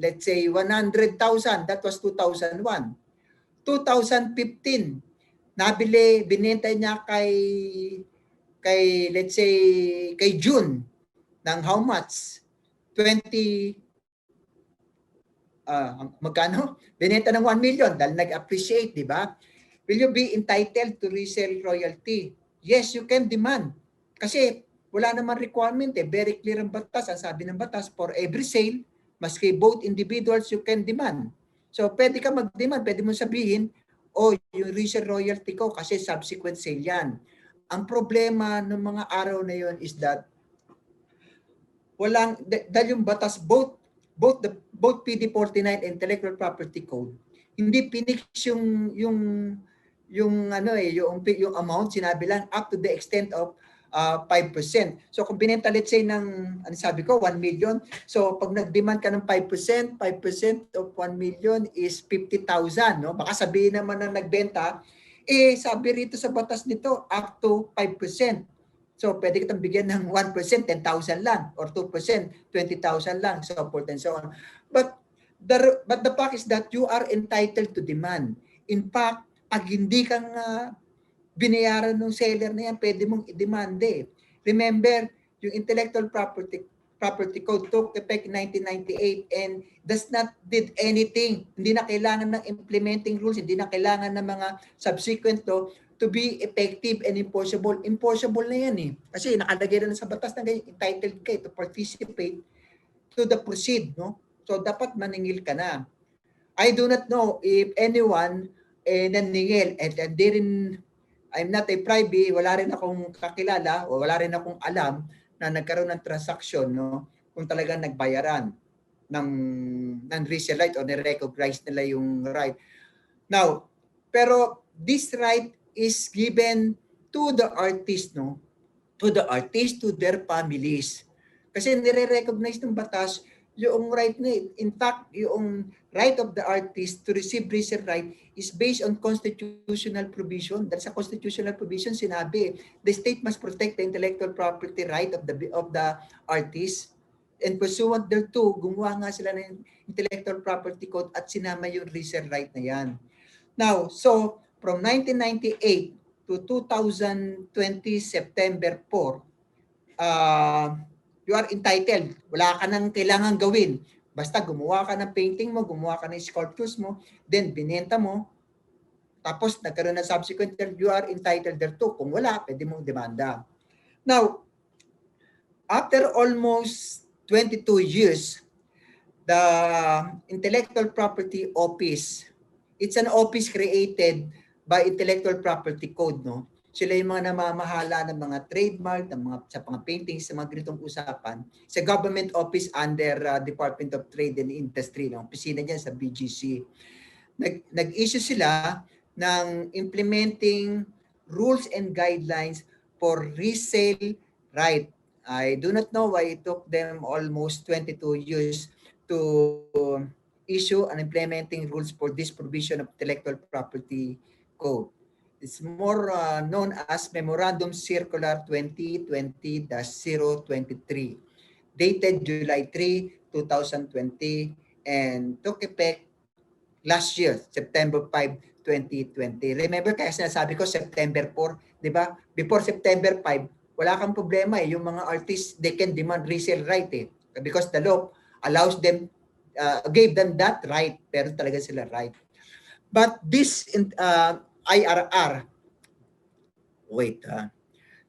let's say 100,000, that was 2001. 2015, binenta niya kay let's say kay June ng how much? 20 magkano? Binenta ng 1 million dahil nag-appreciate, di ba? Will you be entitled to resale royalty? Yes, you can demand. Kasi wala naman requirement very clear ang batas. Ang sabi ng batas, for every sale, maski both individuals, you can demand. So pwede ka mag-demand, pwede mo sabihin, oh, yung resale royalty ko kasi subsequent sale yan. Ang problema ng mga araw na yon is that dahil yung batas, both PD 49 and Intellectual Property Code, hindi pinix yung yung amount, sinabi lang up to the extent of 5%. So kung binenta, let's say ng, ano sabi ko, 1 million. So pag nag-demand ka ng 5%, 5% of 1 million is 50,000. No? Baka sabihin naman na nagbenta, sabi rito sa batas nito, up to 5%. So pwede kitang bigyan ng 1%, 10,000 lang, or 2%, 20,000 lang, so forth and so on. But the fact is that you are entitled to demand. In fact, pag hindi kang binayaran ng seller na yan, pwede mong i-demand eh. Remember, yung Intellectual Property Code took effect in 1998 and does not did anything. Hindi na kailangan ng implementing rules, hindi na kailangan ng mga subsequent law to be effective and enforceable. Enforceable na yan eh. Kasi nakalagay na sa batas na ganyan, entitled ka to participate to the proceed. No? So dapat maningil ka na. I do not know if anyone naningil and I'm not a private, wala rin akong kakilala o wala rin akong alam na nagkaroon ng transaction, no, kung talagang nagbayaran ng resale right o ni-recognize nila yung right. Now, pero this right is given to the artist, no, to the artist, to their families. Kasi nire-recognize ng batas yung right na, in fact, yung right of the artist to receive resale right is based on constitutional provision. Dahil sa constitutional provision, sinabi, the state must protect the intellectual property right of the artist. And pursuant thereto, gumawa nga sila ng intellectual property code at sinama yung resale right na yan. Now, so from 1998 to 2020 September 4, you are entitled. Wala ka nang kailangan gawin. Basta gumawa ka ng painting mo, gumawa ka ng sculptures mo, then binenta mo, tapos nagkaroon ng subsequent, you are entitled thereto. Kung wala, pwede mong demanda. Now, after almost 22 years, the Intellectual Property Office, it's an office created by Intellectual Property Code, no? Sila yung mga namamahala ng mga trademark, sa mga paintings, sa mga ganitong usapan. Sa government office under Department of Trade and Industry, no? Opisina niyan sa BGC. Nag-issue sila ng implementing rules and guidelines for resale right. I do not know why it took them almost 22 years to issue and implementing rules for this provision of Intellectual Property Code. It's more known as Memorandum Circular 2020-023, dated July 3, 2020, and took effect last year, September 5, 2020. Remember, kaya sinasabi ko September 4, di ba? Before September 5, wala kang problema eh. Yung mga artists, they can demand resale right eh. Because the law allows them, gave them that right, pero talaga sila right. But this IRR,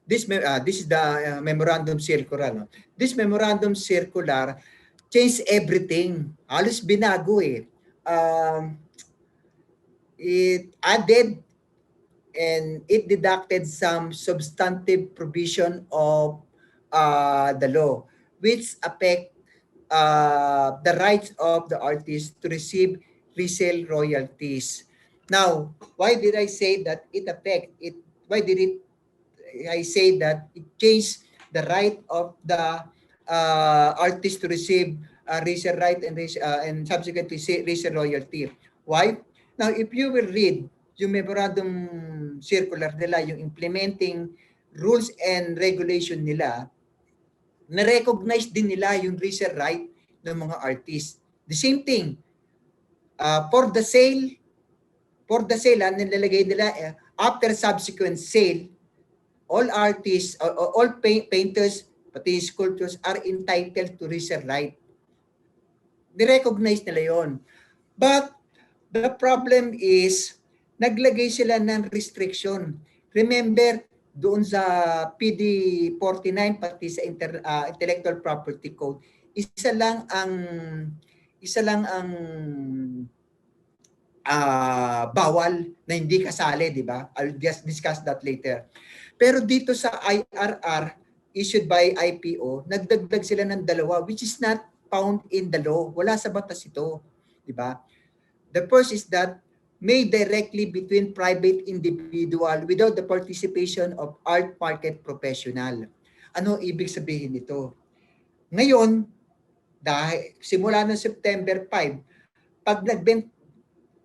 this is the memorandum circular. No? This memorandum circular changed everything. Halos binago eh. It added and it deducted some substantive provision of the law, which affect the rights of the artist to receive resale royalties. Now, why did I say that it affect it? Why did I say that it changed the right of the artist to receive resale right and subsequently resale royalty? Why? Now, if you will read yung memorandum circular nila, yung implementing rules and regulation nila, na-recognize din nila yung resale right ng mga artists. The same thing, for the sale, nilalagay nila, after subsequent sale, all artists, all painters, pati sculptors are entitled to resale right. Ni-recognize nila yon. But the problem is, naglagay sila ng restriction. Remember, doon sa PD 49 pati sa Intellectual Property Code, isa lang ang bawal na hindi kasali, di ba? I'll just discuss that later. Pero dito sa IRR issued by IPO, nagdagdag sila ng dalawa which is not found in the law. Wala sa batas ito, di ba? The first is that made directly between private individual without the participation of art market professional. Ano ibig sabihin nito? Ngayon, dahil simula noong September 5,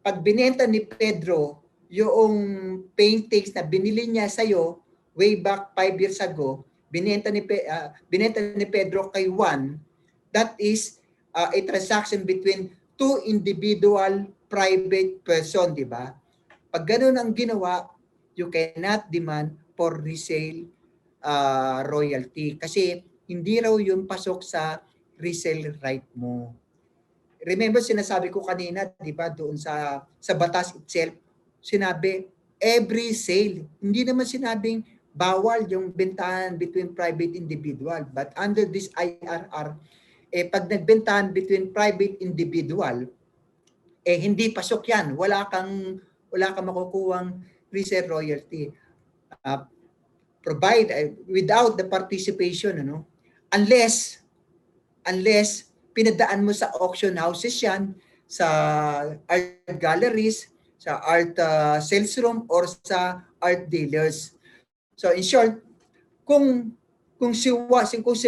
pag binenta ni Pedro yung paintings na binili niya sa'yo way back 5 years ago, binenta ni Pedro kay Juan, that is a transaction between two individual private person, di ba? Pag ganun ang ginawa, you cannot demand for resale royalty kasi hindi raw yun pasok sa resale right mo. Remember sinasabi ko kanina, 'di ba, doon sa batas itself, sinabi every sale. Hindi naman sinabing bawal yung bentahan between private individual, but under this IRR pag nagbentahan between private individual hindi pasok 'yan. Wala kang makukuhang resale royalty. Provide without the participation, unless pinadaan mo sa auction houses yan, sa art galleries, sa art sales room, or sa art dealers. So in short, kung si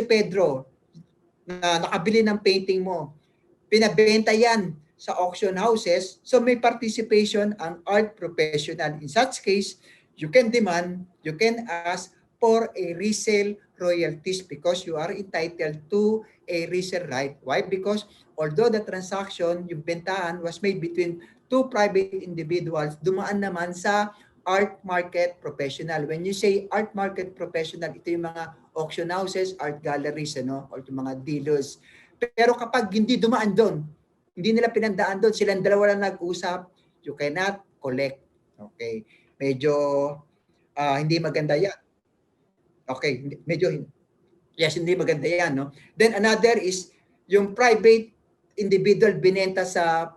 Pedro na nakabili ng painting mo, pinabenta yan sa auction houses, so may participation ang art professional. In such case, you can ask for a resale royalties because you are entitled to a resale right. Why? Because although the transaction, yung bentahan, was made between two private individuals, dumaan naman sa art market professional. When you say art market professional, ito yung mga auction houses, art galleries, or yung mga dealers. Pero kapag hindi dumaan doon, hindi nila pinandaan doon, silang dalawa lang nag-usap, you cannot collect. Okay. Medyo hindi maganda yan. Okay, hindi maganda yan, no? Then another is yung private individual binenta sa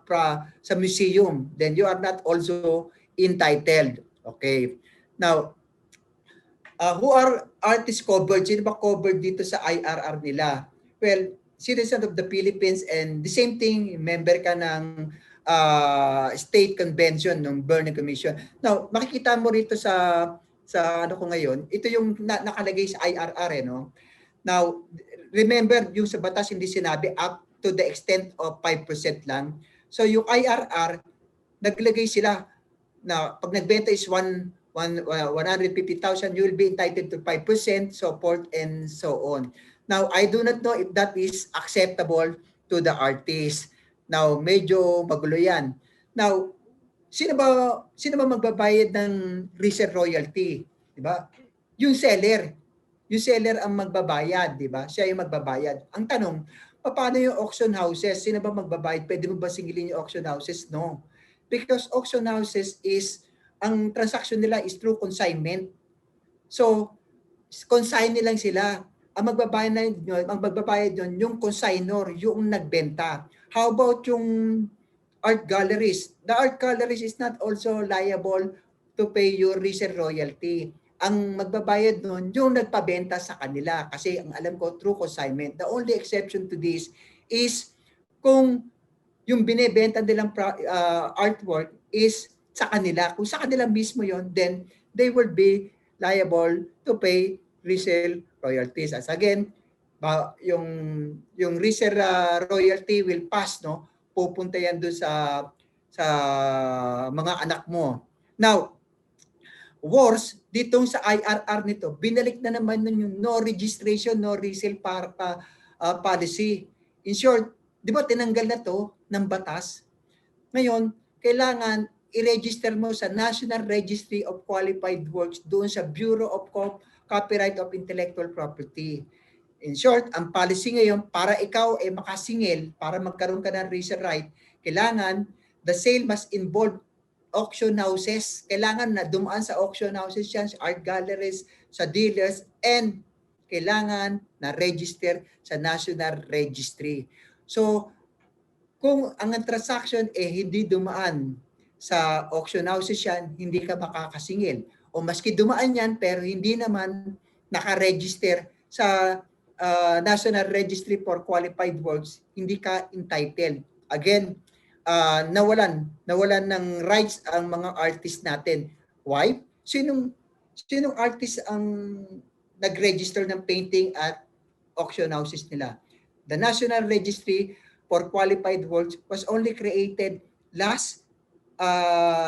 museum, then you are not also entitled. Okay. Now, who are artists covered? Sino ba covered dito sa IRR nila? Well, citizen of the Philippines, and the same thing, member ka ng state convention ng Berne Commission. Now, makikita mo rito sa ano ko ngayon, ito yung nakalagay sa IRR, no? Now, remember, yung sa batas hindi sinabi up to the extent of 5% lang. So, yung IRR, naglagay sila na pag nagbenta is 150,000, you will be entitled to 5%, so forth and so on. Now, I do not know if that is acceptable to the artist. Now, medyo magulo yan. Now, sino ba magbabayad ng resale royalty, di ba? Yung seller. Yung seller ang magbabayad, di ba? Siya yung magbabayad. Ang tanong, paano yung auction houses? Sino ba magbabayad? Pwede mo ba singilin yung auction houses? No. Because auction houses ang transaction nila is through consignment. So, consign nilang sila. Ang magbabayad yun, yung consignor, yung nagbenta. How about yung art galleries? The art galleries is not also liable to pay your resale royalty. Ang magbabayad nun, yung nagpabenta sa kanila. Kasi ang alam ko, through consignment. The only exception to this is kung yung binebenta nilang artwork is sa kanila. Kung sa kanila mismo yon, then they will be liable to pay resale royalties. As again, yung resale royalty will pass, no? Pupunta yan doon sa mga anak mo. Now, worse, ditong sa IRR nito, binalik na naman yung no registration, no resale policy. In short, di ba tinanggal na to ng batas? Ngayon, kailangan i-register mo sa National Registry of Qualified Works doon sa Bureau of Copyright of Intellectual Property. In short, ang policy ngayon, para ikaw makasingil, para magkaroon ka ng resale right, kailangan the sale must involve auction houses. Kailangan na dumaan sa auction houses yan, sa art galleries, sa dealers, and kailangan na register sa National Registry. So, kung ang transaction hindi dumaan sa auction houses yan, hindi ka makakasingil. O maski dumaan yan, pero hindi naman nakaregister sa National Registry for Qualified Works, hindi ka entitled. Again, nawalan ng rights ang mga artist natin. Why? Sinong artist ang nag-register ng painting at auction houses nila? The National Registry for Qualified Works was only created last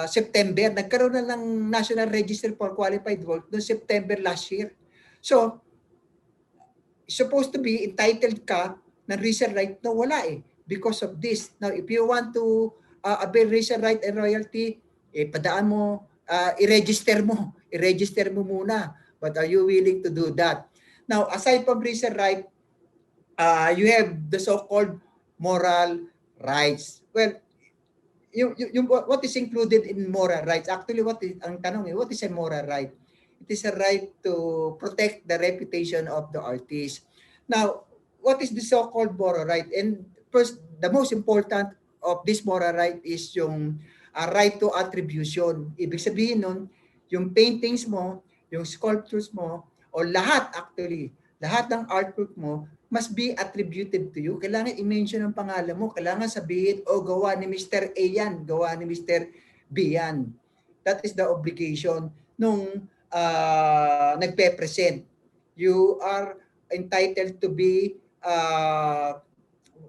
September. Nagkaroon na ng National Register for Qualified Works noong September last year. So, supposed to be entitled ka ng resale right, no, wala eh, because of this. Now, if you want to avail resale right and royalty, padaan mo, i-register mo muna. But are you willing to do that? Now, aside from resale right, you have the so-called moral rights. Well, yung what is included in moral rights? Actually, ang tanong what is a moral right? It is a right to protect the reputation of the artist. Now, what is the so-called moral right? And first, the most important of this moral right is yung right to attribution. Ibig sabihin nun, yung paintings mo, yung sculptures mo, o lahat ng artwork mo must be attributed to you. Kailangan i-mention ang pangalan mo. Kailangan sabihin, gawa ni Mr. A yan, gawa ni Mr. B yan. That is the obligation nung nagpe-present. You are entitled to be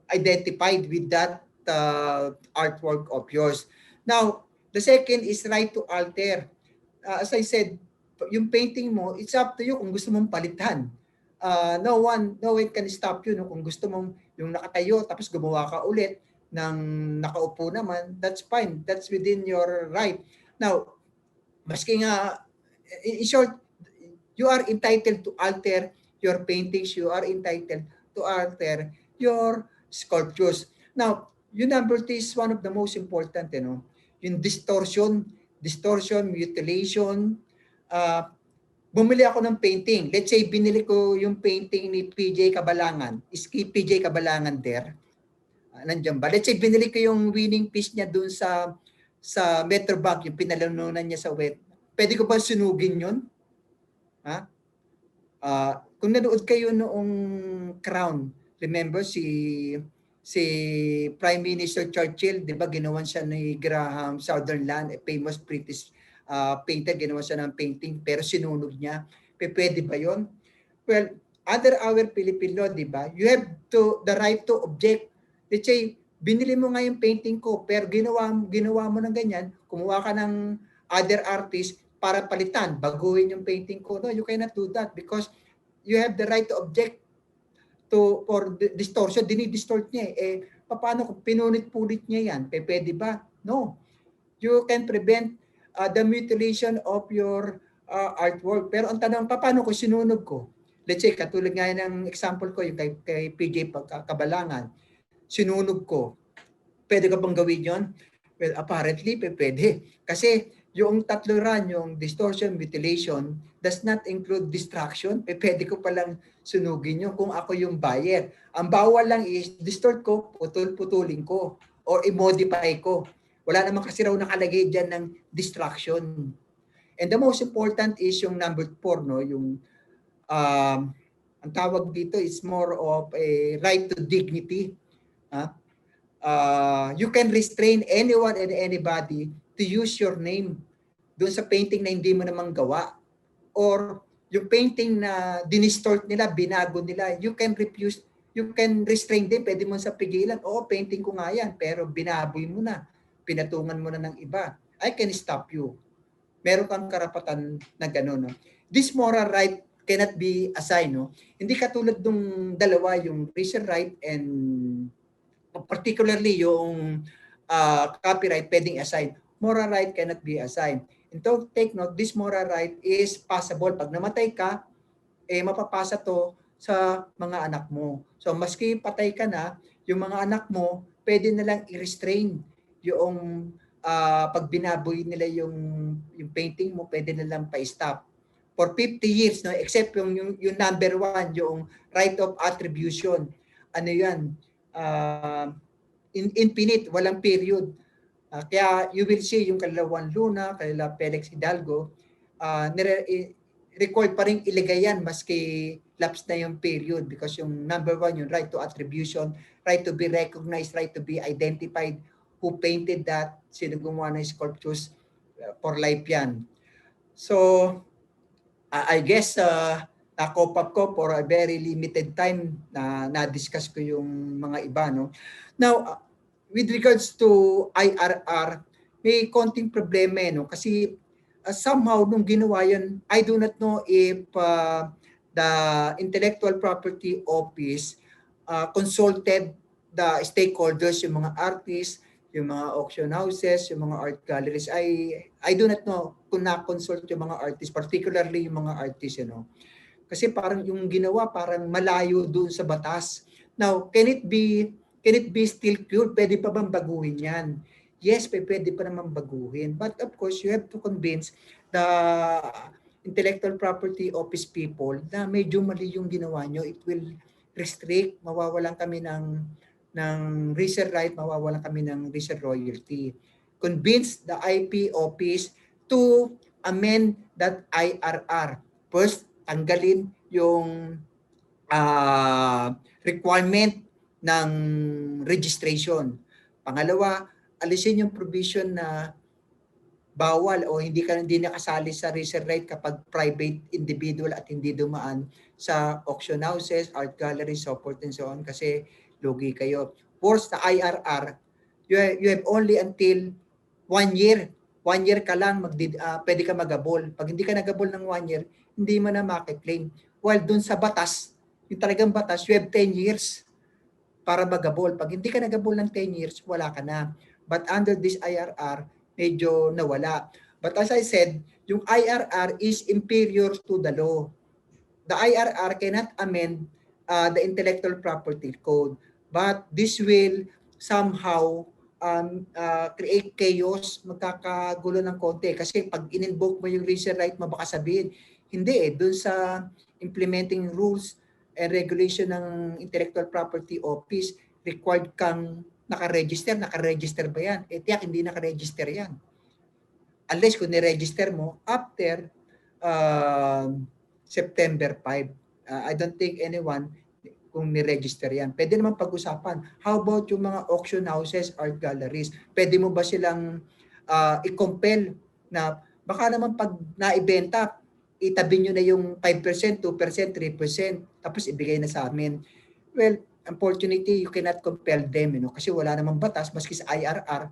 identified with that artwork of yours. Now, the second is right to alter. As I said, yung painting mo, it's up to you kung gusto mong palitan. No one can stop you no, kung gusto mong yung nakatayo tapos gumawa ka ulit ng nakaupo naman, that's fine. That's within your right. Now, maski nga in short, you are entitled to alter your paintings, you are entitled to alter your sculptures. Now, yung number 3 is one of the most important, yung distortion, mutilation. Bumili ako ng painting. Let's say, binili ko yung painting ni PJ Cabalangan. Is PJ Cabalangan there? Nandiyan ba? Let's say, binili ko yung winning piece niya dun sa Metrobank, yung pinalanunan niya sa web. Pwede ko ba sunugin yun? Ha? Kung nanood kayo noong Crown, remember si Prime Minister Churchill, di ba, ginawan siya ni Graham Sutherland, a famous British painter, ginawa siya ng painting, pero sinunog niya. Pwede ba yun? Well, under our Philippine law, di ba, you have the right to object. Let's say, binili mo nga yung painting ko, pero ginawa mo ng ganyan, kumuha ka ng other artist para palitan, baguhin yung painting ko. No, you cannot do that because you have the right to object for distortion. Dinidistort niya eh. Paano kung pinunit-pulit niya yan? Pwede ba? No. You can prevent the mutilation of your artwork. Pero ang tanong, paano kung sinunog ko? Let's say, katulad nga ng example ko, yung kay PJ Cabalangan, sinunog ko. Pwede ka bang gawin yun? Well, apparently, pwede. Kasi yung tatlo ran, yung distortion, mutilation, does not include destruction. Pwede ko palang sunugin yun kung ako yung buyer. Ang bawal lang is distort ko, putulin ko, or i-modify ko. Wala naman kasi raw nakalagay dyan ng destruction. And the most important is yung number 4, no? Yung, ang tawag dito is more of a right to dignity. You can restrain anyone and anybody to use your name doon sa painting na hindi mo namang gawa. Or yung painting na dinistort nila, binago nila, you can refuse, you can restrain them, pwede mo sa pigilan, painting ko nga yan, pero binaboy mo na, pinatungan mo na ng iba. I can stop you. Meron kang karapatan na gano'n. No? This moral right cannot be assigned. No? Hindi katulad nung dalawa, yung reserve right and particularly yung copyright pwedeng assign. Moral right cannot be assigned. And to take note, this moral right is passable. Pag namatay ka, mapapasa to sa mga anak mo. So maski patay ka na, yung mga anak mo, pwede nilang i-restrain yung pag binaboy nila yung painting mo, pwede nilang pa-stop. For 50 years, no, except yung number 1, yung right of attribution. Ano yan? Infinite, walang period. Kaya you will see yung kanila Juan Luna, kanila Felix Hidalgo, record pa rin ilagay yan maski lapse na yung period, because yung number one, yung right to attribution, right to be recognized, right to be identified, who painted that, sino gumawa ng sculptures, for life yan. So, I guess, na-cope up ko for a very limited time na na-discuss ko yung mga iba, no? Now, with regards to IRR, may konting problema, no? Kasi somehow, nung ginawa yun, I do not know if the Intellectual Property Office consulted the stakeholders, yung mga artists, yung mga auction houses, yung mga art galleries. I do not know kung na-consult yung mga artists, particularly yung mga artists, you know. Kasi parang yung ginawa parang malayo doon sa batas. Now, can it be still cured? Pwede pa bang baguhin yan? Yes, pwede pa naman baguhin. But of course, you have to convince the Intellectual Property Office people na medyo mali yung ginawa nyo. It will restrict, mawawalan kami ng resale right, mawawalan kami ng resale royalty. Convince the IP office to amend that IRR. First, tanggalin yung requirement ng registration. Pangalawa, alisin yung provision na bawal o hindi nakasali sa resale right kapag private individual at hindi dumaan sa auction houses, art galleries, so forth and so on, kasi lugi kayo. First, the IRR, you have only until 1 year. 1 year ka lang, pwede ka magabol. Pag hindi ka nagabol ng 1 year, hindi mo na makikleim. While dun sa batas, yung talagang batas, you have 10 years para magabol. Pag hindi ka nagabol ng 10 years, wala ka na. But under this IRR, medyo nawala. But as I said, yung IRR is inferior to the law. The IRR cannot amend the Intellectual Property Code. But this will somehow create chaos, magkakagulo ng konti. Kasi pag in-invoke mo yung resale right mo, baka sabihin, hindi dun sa implementing rules and regulation ng Intellectual Property Office, required kang naka-register ba yan? Tiyak, hindi naka-register yan. Unless kung ni-register mo after September 5. I don't think anyone kung ni-register yan. Pwede naman pag-usapan. How about yung mga auction houses, art galleries? Pwede mo ba silang i-compel na baka naman pag naibenta, itabi nyo na yung 5%, 2%, 3%, tapos ibigay na sa amin. Well, unfortunately, you cannot compel them, kasi wala namang batas, maski sa IRR,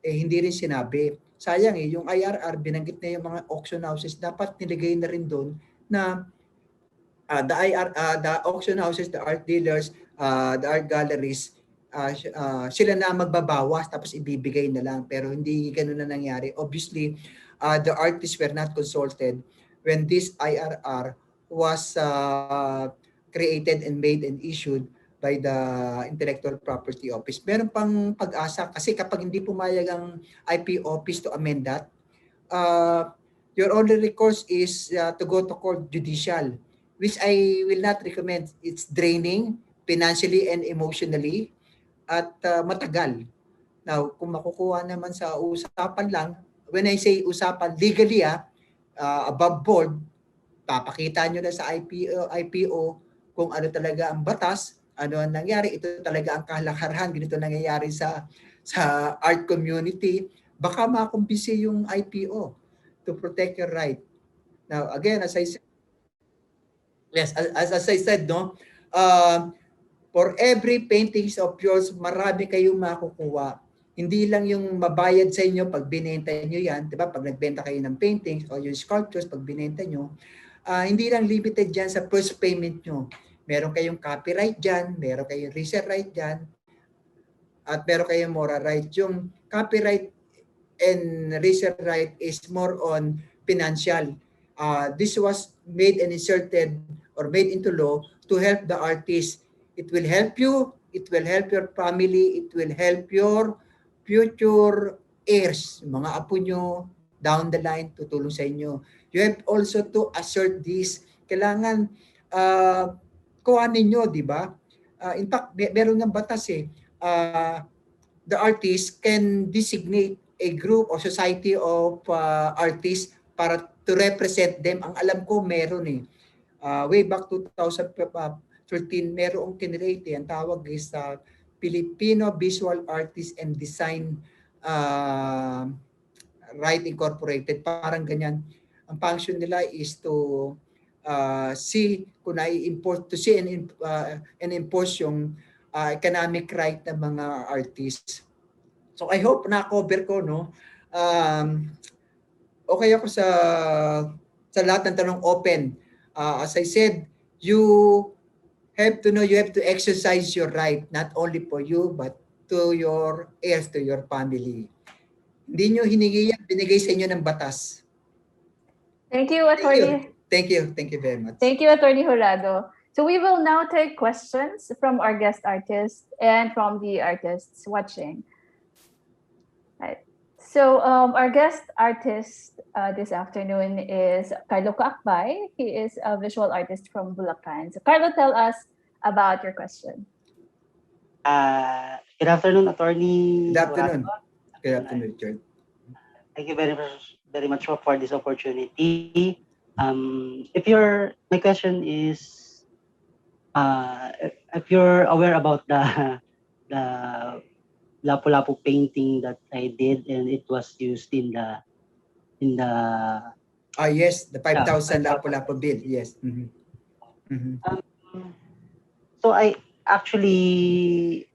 hindi rin sinabi. Sayang yung IRR, binanggit na yung mga auction houses, dapat niligay na rin doon na the auction houses, the art dealers, the art galleries, sila na magbabawas tapos ibibigay na lang. Pero hindi ganun na nangyari. Obviously, the artists were not consulted when this IRR was created and made and issued by the Intellectual Property Office. Meron pang pag-asa kasi kapag hindi pumayag ang IP Office to amend that, your only recourse is to go to court judicial, which I will not recommend. It's draining financially and emotionally at matagal. Now, kung makukuha naman sa usapan lang, when I say usapan legally, above board, papakita nyo na sa IPO kung ano talaga ang batas, ano ang nangyari, ito talaga ang kalakaran, ganito nangyayari sa art community, baka makumbisi yung IPO to protect your right. Now, again, as I said, yes, as I said, no, for every paintings of yours, marami kayong makukuha. Hindi lang yung mabayad sa inyo pag binenta nyo yan, di ba? Pag nagbenta kayo ng paintings o yung sculptures, pag binenta nyo, hindi lang limited dyan sa first payment nyo. Meron kayong copyright dyan, meron kayong resale right dyan, at meron kayong moral right. Yung copyright and resale right is more on financial. This was made and inserted or made into law to help the artist. It will help you, it will help your family, it will help your future heirs, mga apo nyo, down the line, tutulong sa inyo. You have also to assert this. Kailangan kuhanin nyo, di ba? In fact, meron ng batas the artist can designate a group or society of artists para to represent them. Ang alam ko meron eh. Way back 2013, merong kinrate eh. Ang tawag is Filipino Visual Artists and Design Right Incorporated. Parang ganyan. Ang function nila is to see kung na-import, to see and impose yung economic right ng mga artists. So I hope na-cover ko, no? Okay ako sa lahat ng tanong open. As I said, you have to know, you have to exercise your right, not only for you, but to your heirs, to your family. Hindi nyo hiningi yan, binigay sa inyo ng batas. Thank you, Attorney. Thank you very much. Thank you, Attorney Jurado. So we will now take questions from our guest artists and from the artists watching. Right. So our guest artist this afternoon is Carlo Kaakbay. He is a visual artist from Bulacan. So Carlo, tell us about your question. Good afternoon, Attorney. Good afternoon. Good afternoon, Richard. Thank you very much for this opportunity. My question is, if you're aware about the Lapu-Lapu painting that I did and it was used in the yes, the 5,000 Lapu-Lapu bill. Yes. Mm-hmm. Mm-hmm. So I actually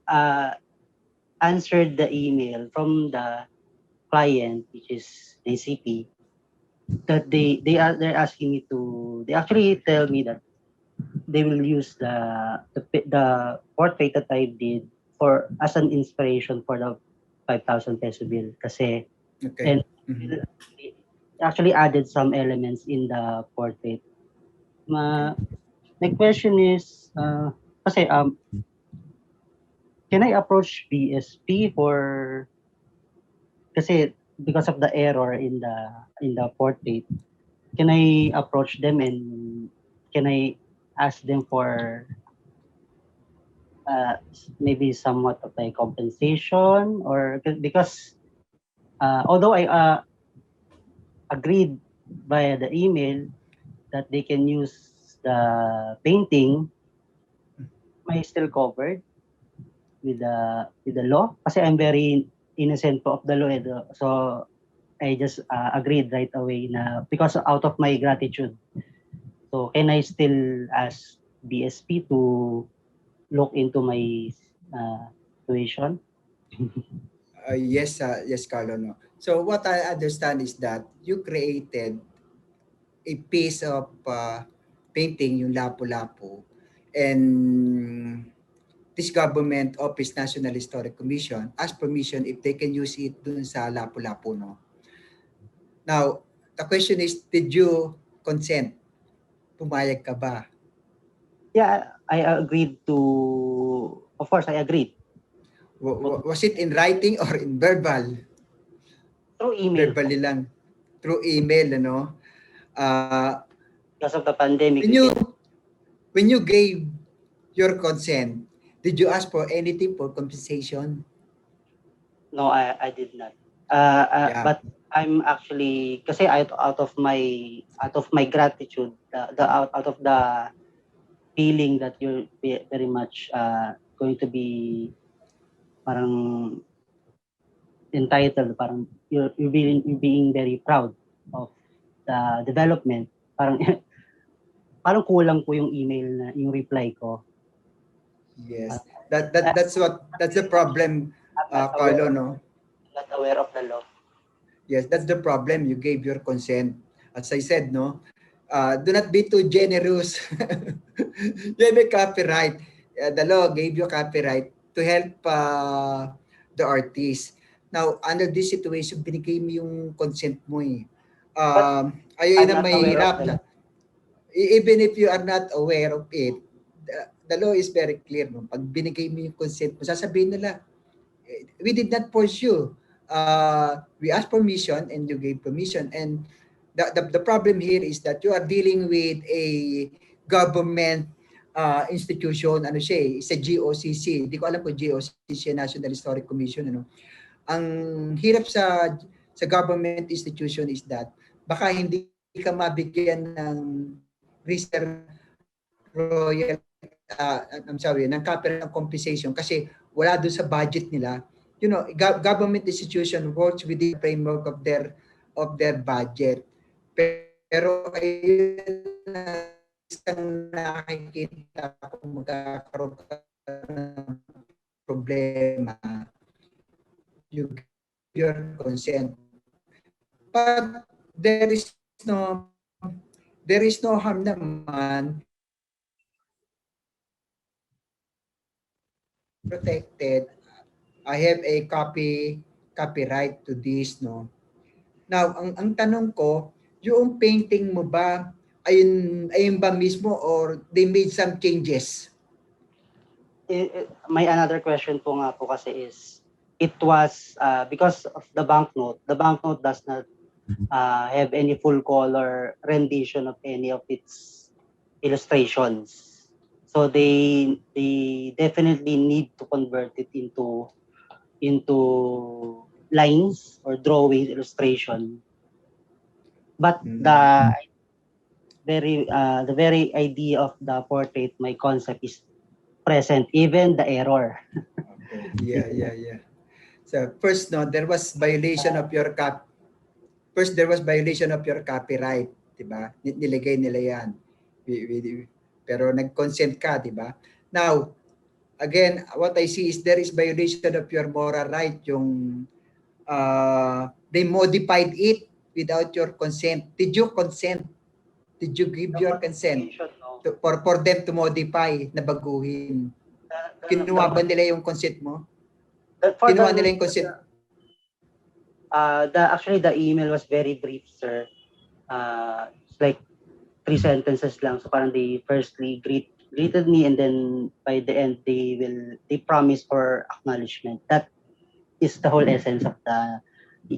answered the email from the client, which is ACP, that they're asking me to. They actually tell me that they will use the portrait that I did as an inspiration for the 5,000 peso bill. Kasi okay. And actually added some elements in the portrait. My question is, can I approach BSP kasi because of the error in the portrait, can I approach them and can I ask them for maybe somewhat of a compensation, or because although I agreed via the email that they can use the painting, am I still covered with the law? Kasi I'm very innocent of the law, so I just agreed right away na because out of my gratitude. So can I still ask BSP to look into my situation? Yes, Carlo. No. So what I understand is that you created a piece of painting, yung Lapu-Lapu, and this government office, National Historic Commission, asked permission if they can use it dun sa Lapu-Lapu, no? Now, the question is, did you consent? Pumayag ka ba? Yeah, I agreed to. Of course, I agreed. Was it in writing or in verbal? Through email. Verbally lang. Through email, ano? Because of the pandemic. When you gave your consent, did you ask for anything for compensation? No, I did not. Yeah. But I'm actually, kasi out of my gratitude, out of the feeling that you're very much going to be parang entitled, parang you're being very proud of the development. Parang parang kulang po yung email na yung reply ko. Yes. That's the problem, Carlo, no? Not aware of the law. Yes, that's the problem. You gave your consent. As I said, no, do not be too generous. You have a copyright. The law gave you copyright to help the artist. Now, under this situation, binigay mo yung consent mo eh. Ayun na mahirap na. Even if you are not aware of it, the law is very clear. No? Pag binigay mo yung consent mo, sasabihin nila, we did not force you. We asked permission and you gave permission. And the problem here is that you are dealing with a government institution, ano siya sa GOCC. Hindi ko alam kung GOCC, National Historic Commission, ano. Ang hirap sa government institution is that baka hindi ka mabigyan ng reserve royal ng capital compensation kasi wala doon sa budget nila. Government institution works within the framework of their budget. Pero ayun na isang nakikita kung magkakaroon ka ng problema, you give your consent. But there is no harm naman, protected. I have a copyright to this, no. Now, ang tanong ko, yung painting mo ba ayun ba mismo or they made some changes? May another question po nga po kasi is, it was because of the banknote does not have any full color rendition of any of its illustrations. So they definitely need to convert it into lines or drawings, illustration. But the very idea of the portrait, my concept is present, even the error. Okay. Yeah. So first, no, there was violation of your copyright, 'di ba? Nilagay nila 'yan. Pero nag-consent ka, 'di ba? Now, again, what I see is there is violation of your moral right, yung they modified it without your consent. Did you consent? Did you give your consent for them to modify, na baguhin? Kinuha ba nila yung consent mo? Kinuha nila yung consent? Actually, the email was very brief, sir. It's like 3 sentences lang. So parang they firstly greeted me, and then by the end they promise for acknowledgement. That is the whole essence of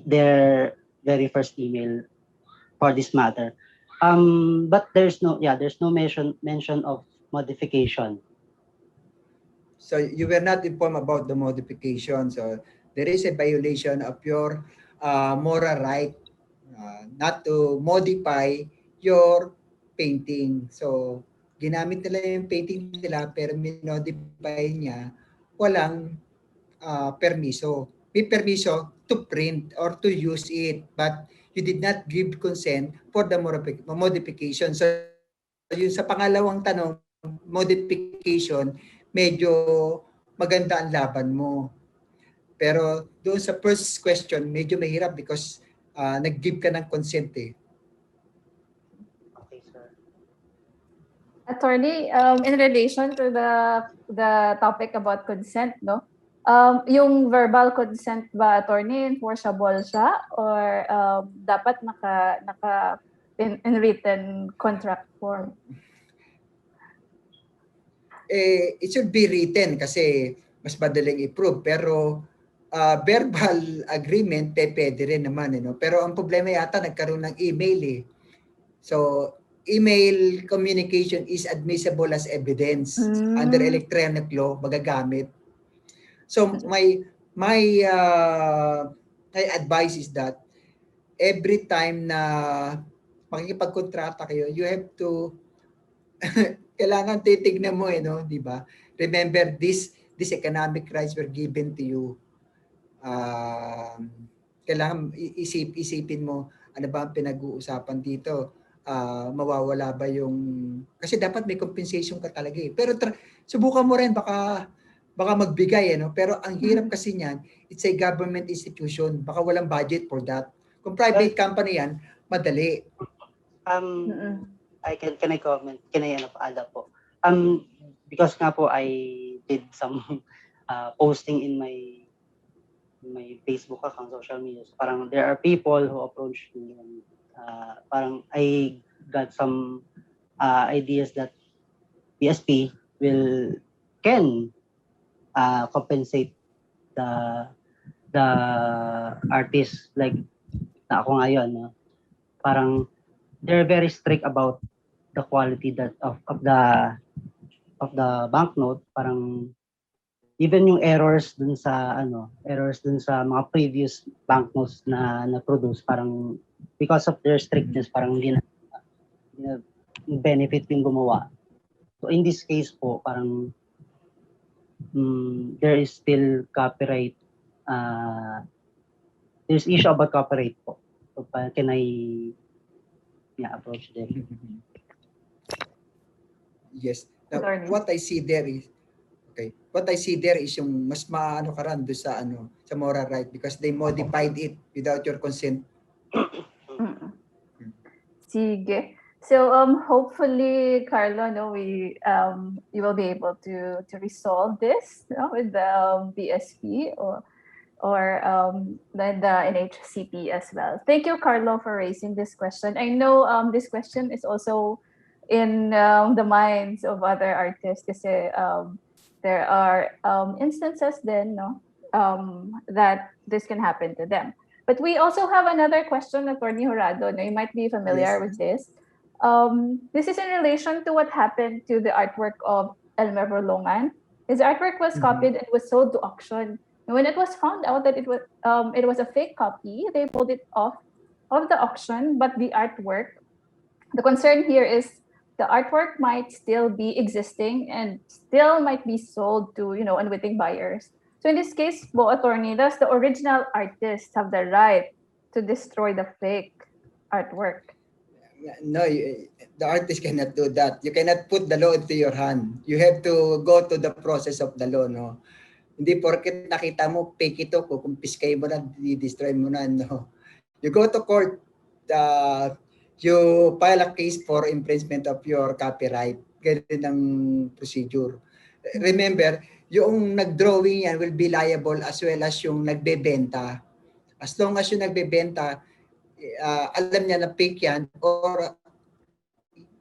their very first email for this matter. But there's no mention of modification. So you were not informed about the modification. So there is a violation of your moral right not to modify your painting. So ginamit nila yung painting nila pero minodify niya, walang permiso. May permiso to print or to use it, but you did not give consent for the modification. So yun sa pangalawang tanong, modification, medyo maganda ang laban mo. Pero doon sa first question, medyo mahirap because nag-give ka ng consent eh. Okay, sir. Attorney, in relation to the topic about consent, no? Yung verbal consent ba, attorney, enforceable siya or dapat naka in written contract form? It should be written kasi mas madaling i-prove, pero verbal agreement pwede rin naman, no? Pero ang problema yata nagkaroon ng email eh. So email communication is admissible as evidence under electronic law, magagamit. So my advice is that every time na makikipagkontrata kayo, you have to kailangan titignan mo no, di ba? Remember these economic rights were given to you. Kailangan isipin mo ano ba ang pinag-uusapan dito. Mawawala ba yung kasi dapat may compensation ka talaga eh. Pero subukan mo rin baka magbigay no. Pero ang hirap kasi niyan, it's a government institution. Baka walang budget for that. Kung private company yan, madali. Can I comment? Can I add up po? Because nga po I did some posting in my Facebook account, social media. So parang there are people who approached me and parang I got some ideas that PSP can compensate the artists like na ako ngayon, no? Parang they're very strict about the quality of the of the banknote, parang even yung errors dun sa mga previous banknotes na na-produce, parang because of their strictness, parang hindi na benefit yung gumawa. So in this case po, parang there is still copyright, there's issue about copyright po. So can I approach them? Yes. Now, Attorney. what I see there is yung mas maano ka ran doon sa sa moral right because they modified it without your consent. Sige. So hopefully, Carlo, you will be able to resolve this with the BSP or the NHCP as well. Thank you, Carlo, for raising this question. I know this question is also in the minds of other artists kasi there are instances then that this can happen to them. But we also have another question, Attorney Jurado. You might be familiar Yes. with this. This is in relation to what happened to the artwork of Elmer Rolongan. His artwork was copied and was sold to auction. And when it was found out that it was a fake copy, they pulled it off of the auction. But the concern here is the artwork might still be existing and still might be sold to unwitting buyers. So in this case, Attorney, does the original artist have the right to destroy the fake artwork? No, the artist cannot do that. You cannot put the law into your hand. You have to go to the process of the law, no? Hindi porket nakita mo, fake ito, kukumpiskay mo na, destroy mo na, no? You go to court, you file a case for infringement of your copyright. Ganun ang procedure. Remember, yung nag-drawing yan will be liable as well as yung nagbebenta. As long as yung nagbebenta, alam niya na fake yan or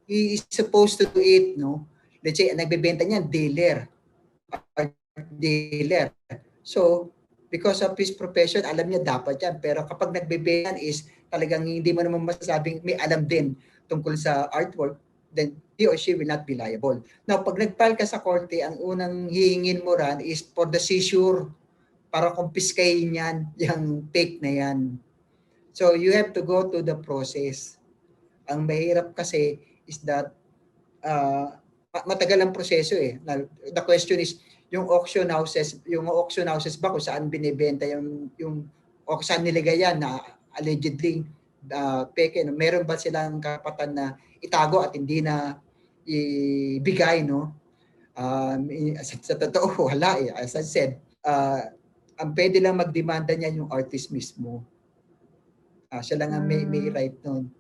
he is supposed to do it, no? Let's say, nagbebenta niya, dealer. So, because of his profession, alam niya dapat yan. Pero kapag nagbebenta is talagang hindi mo naman masasabing may alam din tungkol sa artwork, then he or she will not be liable. Now, pag nag-file ka sa korte, ang unang hihingin mo ran is for the seizure para kumpiskayin yan, yung fake na yan. So, you have to go to the process. Ang mahirap kasi is that matagal ang proseso eh. The question is, yung auction houses ba kung saan binibenta yung o saan nilagay yan na allegedly peke, no? Meron ba silang karapatan na itago at hindi na ibigay, no? Sa totoo, wala eh. As I said, ang pwede lang magdemanda niyan yung artist mismo. Siya lang ang may right nun.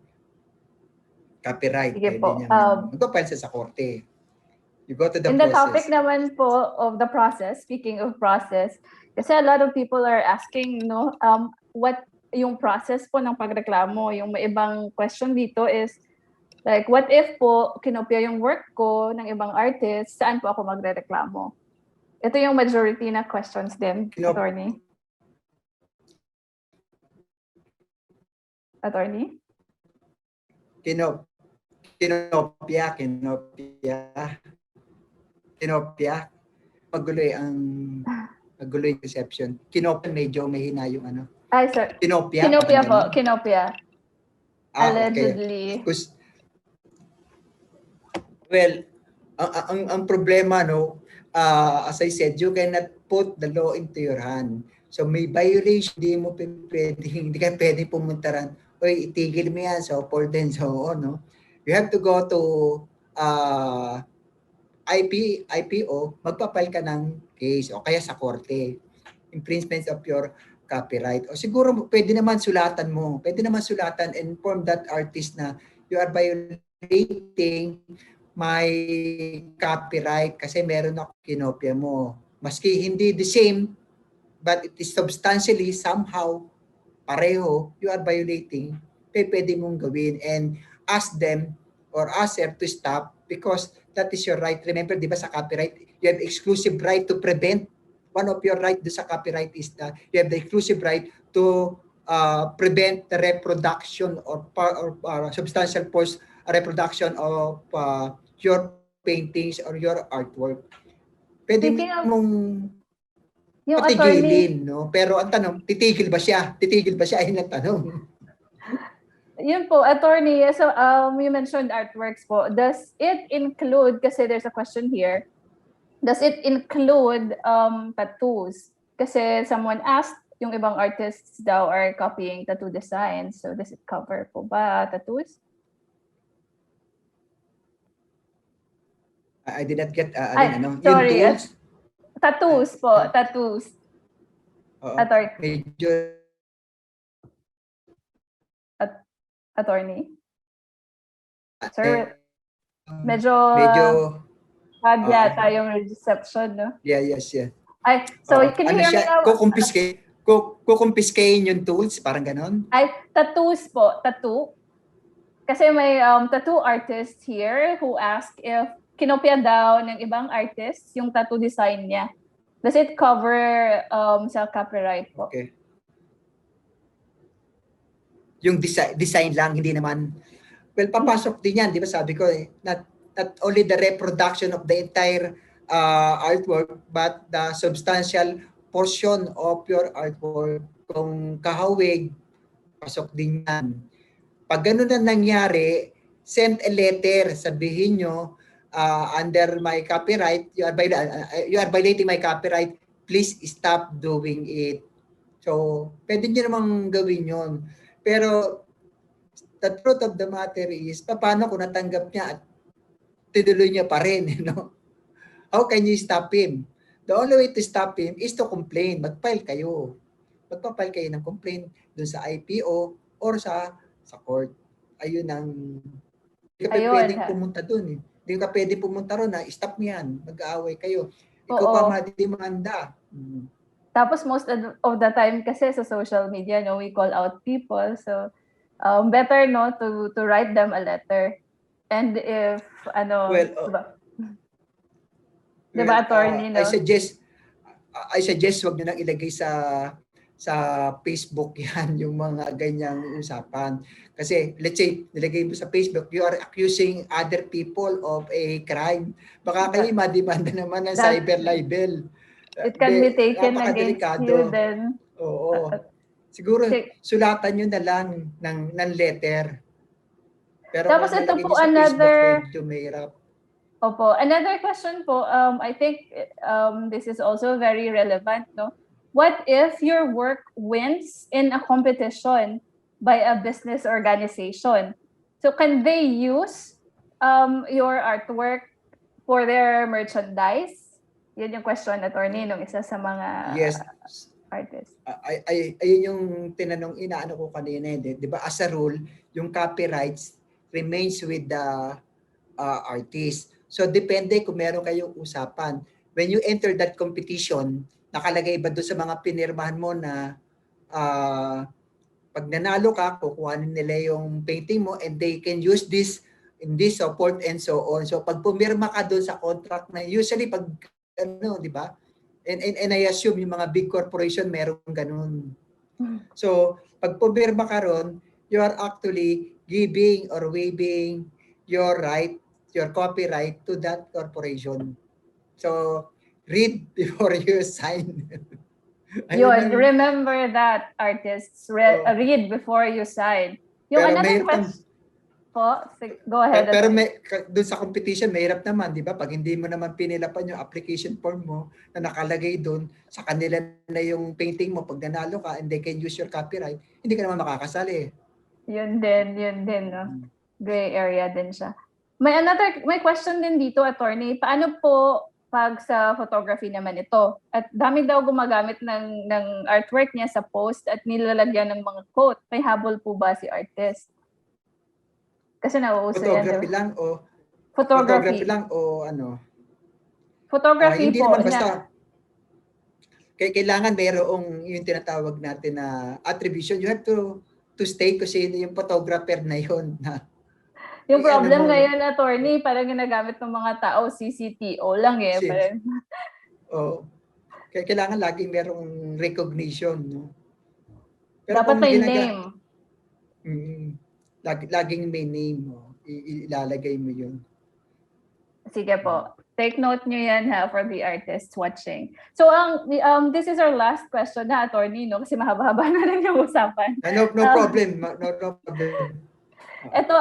Copyright. Sige po. Magpapile siya sa korte. You go to the in process. the topic naman po of the process, speaking of process, kasi a lot of people are asking, what yung process po ng pagreklamo. Yung may ibang question dito is, like, what if po kinopya yung work ko ng ibang artist, saan po ako magrereklamo? Ito yung majority na questions din, Attorney. Attorney? Kinopya. Magulo yung reception. Kinopya, medyo mahina yung ano. Ay, sir. Kinopya po. Kinopya. Allegedly. Okay. Well, ang problema, as I said, you cannot put the law into your hand. So may violation, hindi ka pwedeng pumuntaran, oy, itigil mo yan, so forth and so on, no? You have to go to IPO, magpapile ka ng case o kaya sa korte, infringement of your copyright. O siguro pwede naman sulatan and inform that artist na you are violating my copyright kasi meron ako kinopya mo. Maski hindi the same, but it is substantially somehow pareho, you are violating, pwede mong gawin and ask them or ask her to stop because that is your right. Remember, di ba sa copyright, you have exclusive right to prevent. One of your right sa copyright is that you have the exclusive right to prevent the reproduction or substantial forced reproduction of your paintings or your artwork. Pwede Speaking of- mong Yung attorney, patigilin, no? Pero ang tanong, titigil ba siya? Titigil ba siya? Ayun ang tanong. yun po, attorney, so you mentioned artworks po. Does it include, kasi there's a question here, does it include tattoos? Kasi someone asked, yung ibang artists daw are copying tattoo designs. So does it cover po ba tattoos? I did not get, Ay, yung sorry. tools. Tattoos po, tattoos. Oo, medyo, Attorney. Sir, medyo bad yata yung reception, no? yes. Ay, so can you hear me now? Kukumpiskain yung tools, parang ganon. Ay, tattoos po, tattoo. Kasi may tattoo artist here who asked if kinopya daw ng ibang artists yung tattoo design niya. Does it cover sa copyright po? Okay. Yung design lang, hindi naman. Well, papasok din yan, di ba sabi ko not only the reproduction of the entire artwork, but the substantial portion of your artwork. Kung kahawig, pasok din yan. Pag ganun na nangyari, send a letter, sabihin nyo, under my copyright, you are violating my copyright, please stop doing it. So, pwede nyo namang gawin yon. Pero, the truth of the matter is, paano kung natanggap niya at tinuloy niya pa rin, you know? How can you stop him? The only way to stop him is to complain. Mag-file kayo. Magpa-file kayo ng complaint dun sa IPO or sa court. Ayun ang hindi ka pwedeng pumunta dun. Hindi ka pwedeng pumunta ron na stop mo yan. Mag-aaway kayo. Ikaw pa madimanda. Tapos most of the time kasi sa social media, no, we call out people. So, better no to write them a letter. And if diba, attorney, no? I suggest wag niyo nang ilagay sa Facebook yan yung mga ganyang usapan. Kasi let's say nilagay mo sa Facebook, you are accusing other people of a crime. Baka kayo madimanda naman ng cyber libel. It can be taken against you then. Oo. Siguro sulatan nyo na lang ng letter. Pero tapos ito po another Facebook, medyo mahirap. Opo. Another question po, I think this is also very relevant, no? What if your work wins in a competition by a business organization? So can they use your artwork for their merchandise? Yun yung question, attorney, nung isa sa mga artists. Ayun yung inaano ko kanina, di ba? As a rule, yung copyrights remains with the artist. So depende kung meron kayong usapan. When you enter that competition, nakalagay ba doon sa mga pinirmahan mo na pag nanalo ka, kukuhanin nila yung painting mo and they can use this in this support and so on. So pag pumirma ka doon sa contract na usually pag di ba? And I assume yung mga big corporation meron ganun. So pag pumirma ka ron, you are actually giving or waiving your right, your copyright to that corporation. So read before you sign. Remember that, artists. Read before you sign. Yung another question po, go ahead. Pero doon sa competition, mahirap naman, di ba? Pag hindi mo naman pinilapan yung application form mo na nakalagay doon, sa kanila na yung painting mo, pag nanalo ka and they can use your copyright, hindi ka naman makakasali. Yun din, no? Gray area din siya. May question din dito, attorney. Paano po pag sa photography naman ito? At dami daw gumagamit ng artwork niya sa post at nilalagyan ng mga quote. May habol po ba si artist? Kasi nauuso yan. Photography lang o ano? Photography hindi po. Naman basta, kailangan mayroong yung tinatawag natin na attribution. You have to state kasi yung photographer na yun. Yung problem ngayon, attorney, parang ginagamit ng mga tao, CCTO lang eh. Kailangan laging merong recognition. No? Pero dapat may name. Laging may name mo. Ilalagay mo yun. Sige po. Take note nyo yan ha for the artists watching. So this is our last question na attorney, no? Kasi mahaba-haba na rin yung usapan. No problem. No problem. Ito,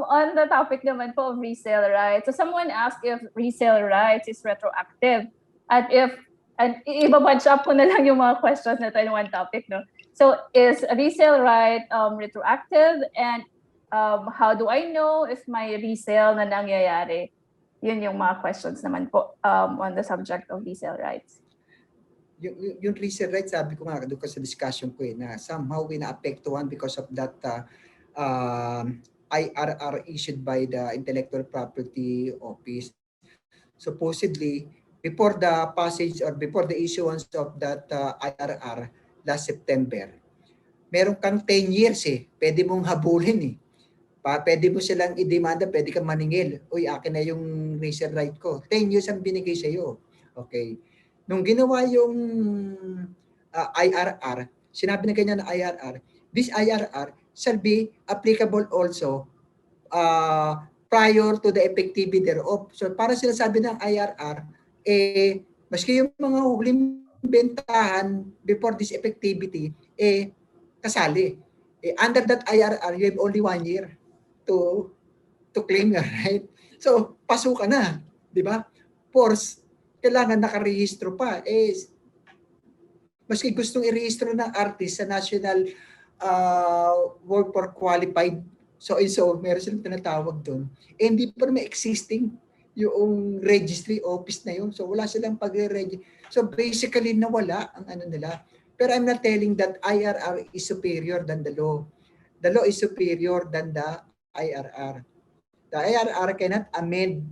on the topic naman po of resale rights. So someone asked if resale rights is retroactive. And i-bunch up ko na lang yung mga questions na in one topic, no? So is a resale right retroactive? And how do I know if may resale na nangyayari? Yun yung mga questions naman po on the subject of resale rights. Yung resale rights, sabi ko nga doon sa discussion ko na somehow na-apektuhan because of that IRR issued by the Intellectual Property Office. Supposedly, before the passage or before the issuance of that IRR last September, meron kang 10 years pwede mong habulin pwede mo silang i-demanda, pwede kang maningil. Uy, akin na yung resale right ko. 10 years ang binigay sa iyo. Okay. Nung ginawa yung IRR, sinabi na ganyan na IRR, this IRR shall be applicable also prior to the effectivity thereof. So para sinasabi ng IRR, maski yung mga huling bentahan before this effectivity, kasali. Under that IRR, you have only 1 year to claim your right. So, pasok ka na, di ba? Force, kailangan nakarehistro pa. Maski gustong i-rehistro ng artist sa National Work for Qualified, so meron silang tinatawag doon. Hindi pa may existing yung registry office na yun. So, wala silang pag-register. So, basically, nawala ang ano nila. Pero I'm not telling that IRR is superior than the law. The law is superior than the IRR. The IRR cannot amend.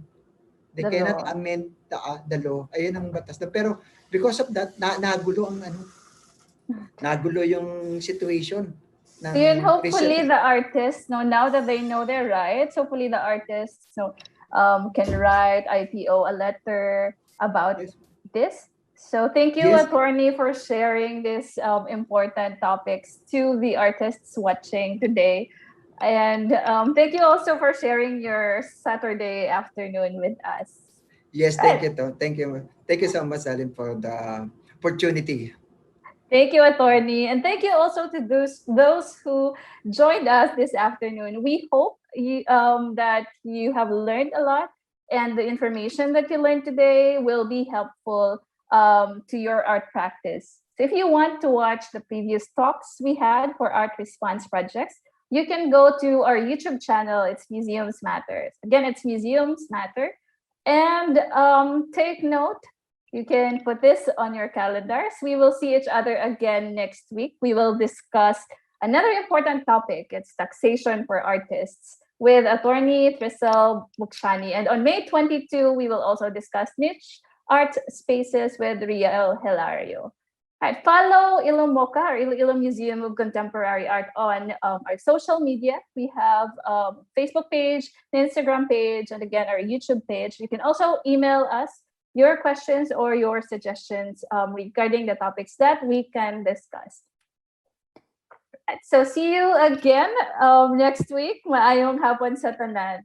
They cannot amend the law. Ayun ang batas. Pero because of that, nagulo ang nagulo yung situation. So yun, hopefully the artists, now that they know their rights, hopefully the artists can write IPO a letter about this. So thank you, attorney, for sharing these important topics to the artists watching today. And thank you also for sharing your Saturday afternoon with us. Yes, thank you. Thank you. Thank you so much, Alim, for the opportunity. Thank you, attorney. And thank you also to those who joined us this afternoon. We hope that you have learned a lot and the information that you learned today will be helpful to your art practice. So if you want to watch the previous talks we had for art response projects, you can go to our YouTube channel. It's Museums Matters. Again, it's Museums Matter. And take note, you can put this on your calendars. We will see each other again next week. We will discuss another important topic. It's taxation for artists with attorney Trisel Bukshani. And on May 22, we will also discuss niche art spaces with Riel Hilario. All right, follow Ilomoka or Iloilo Museum of Contemporary Art on our social media. We have a Facebook page, an Instagram page, and again, our YouTube page. You can also email us your questions or your suggestions regarding the topics that we can discuss. Right, so see you again next week. Maayong hapon sa tanan.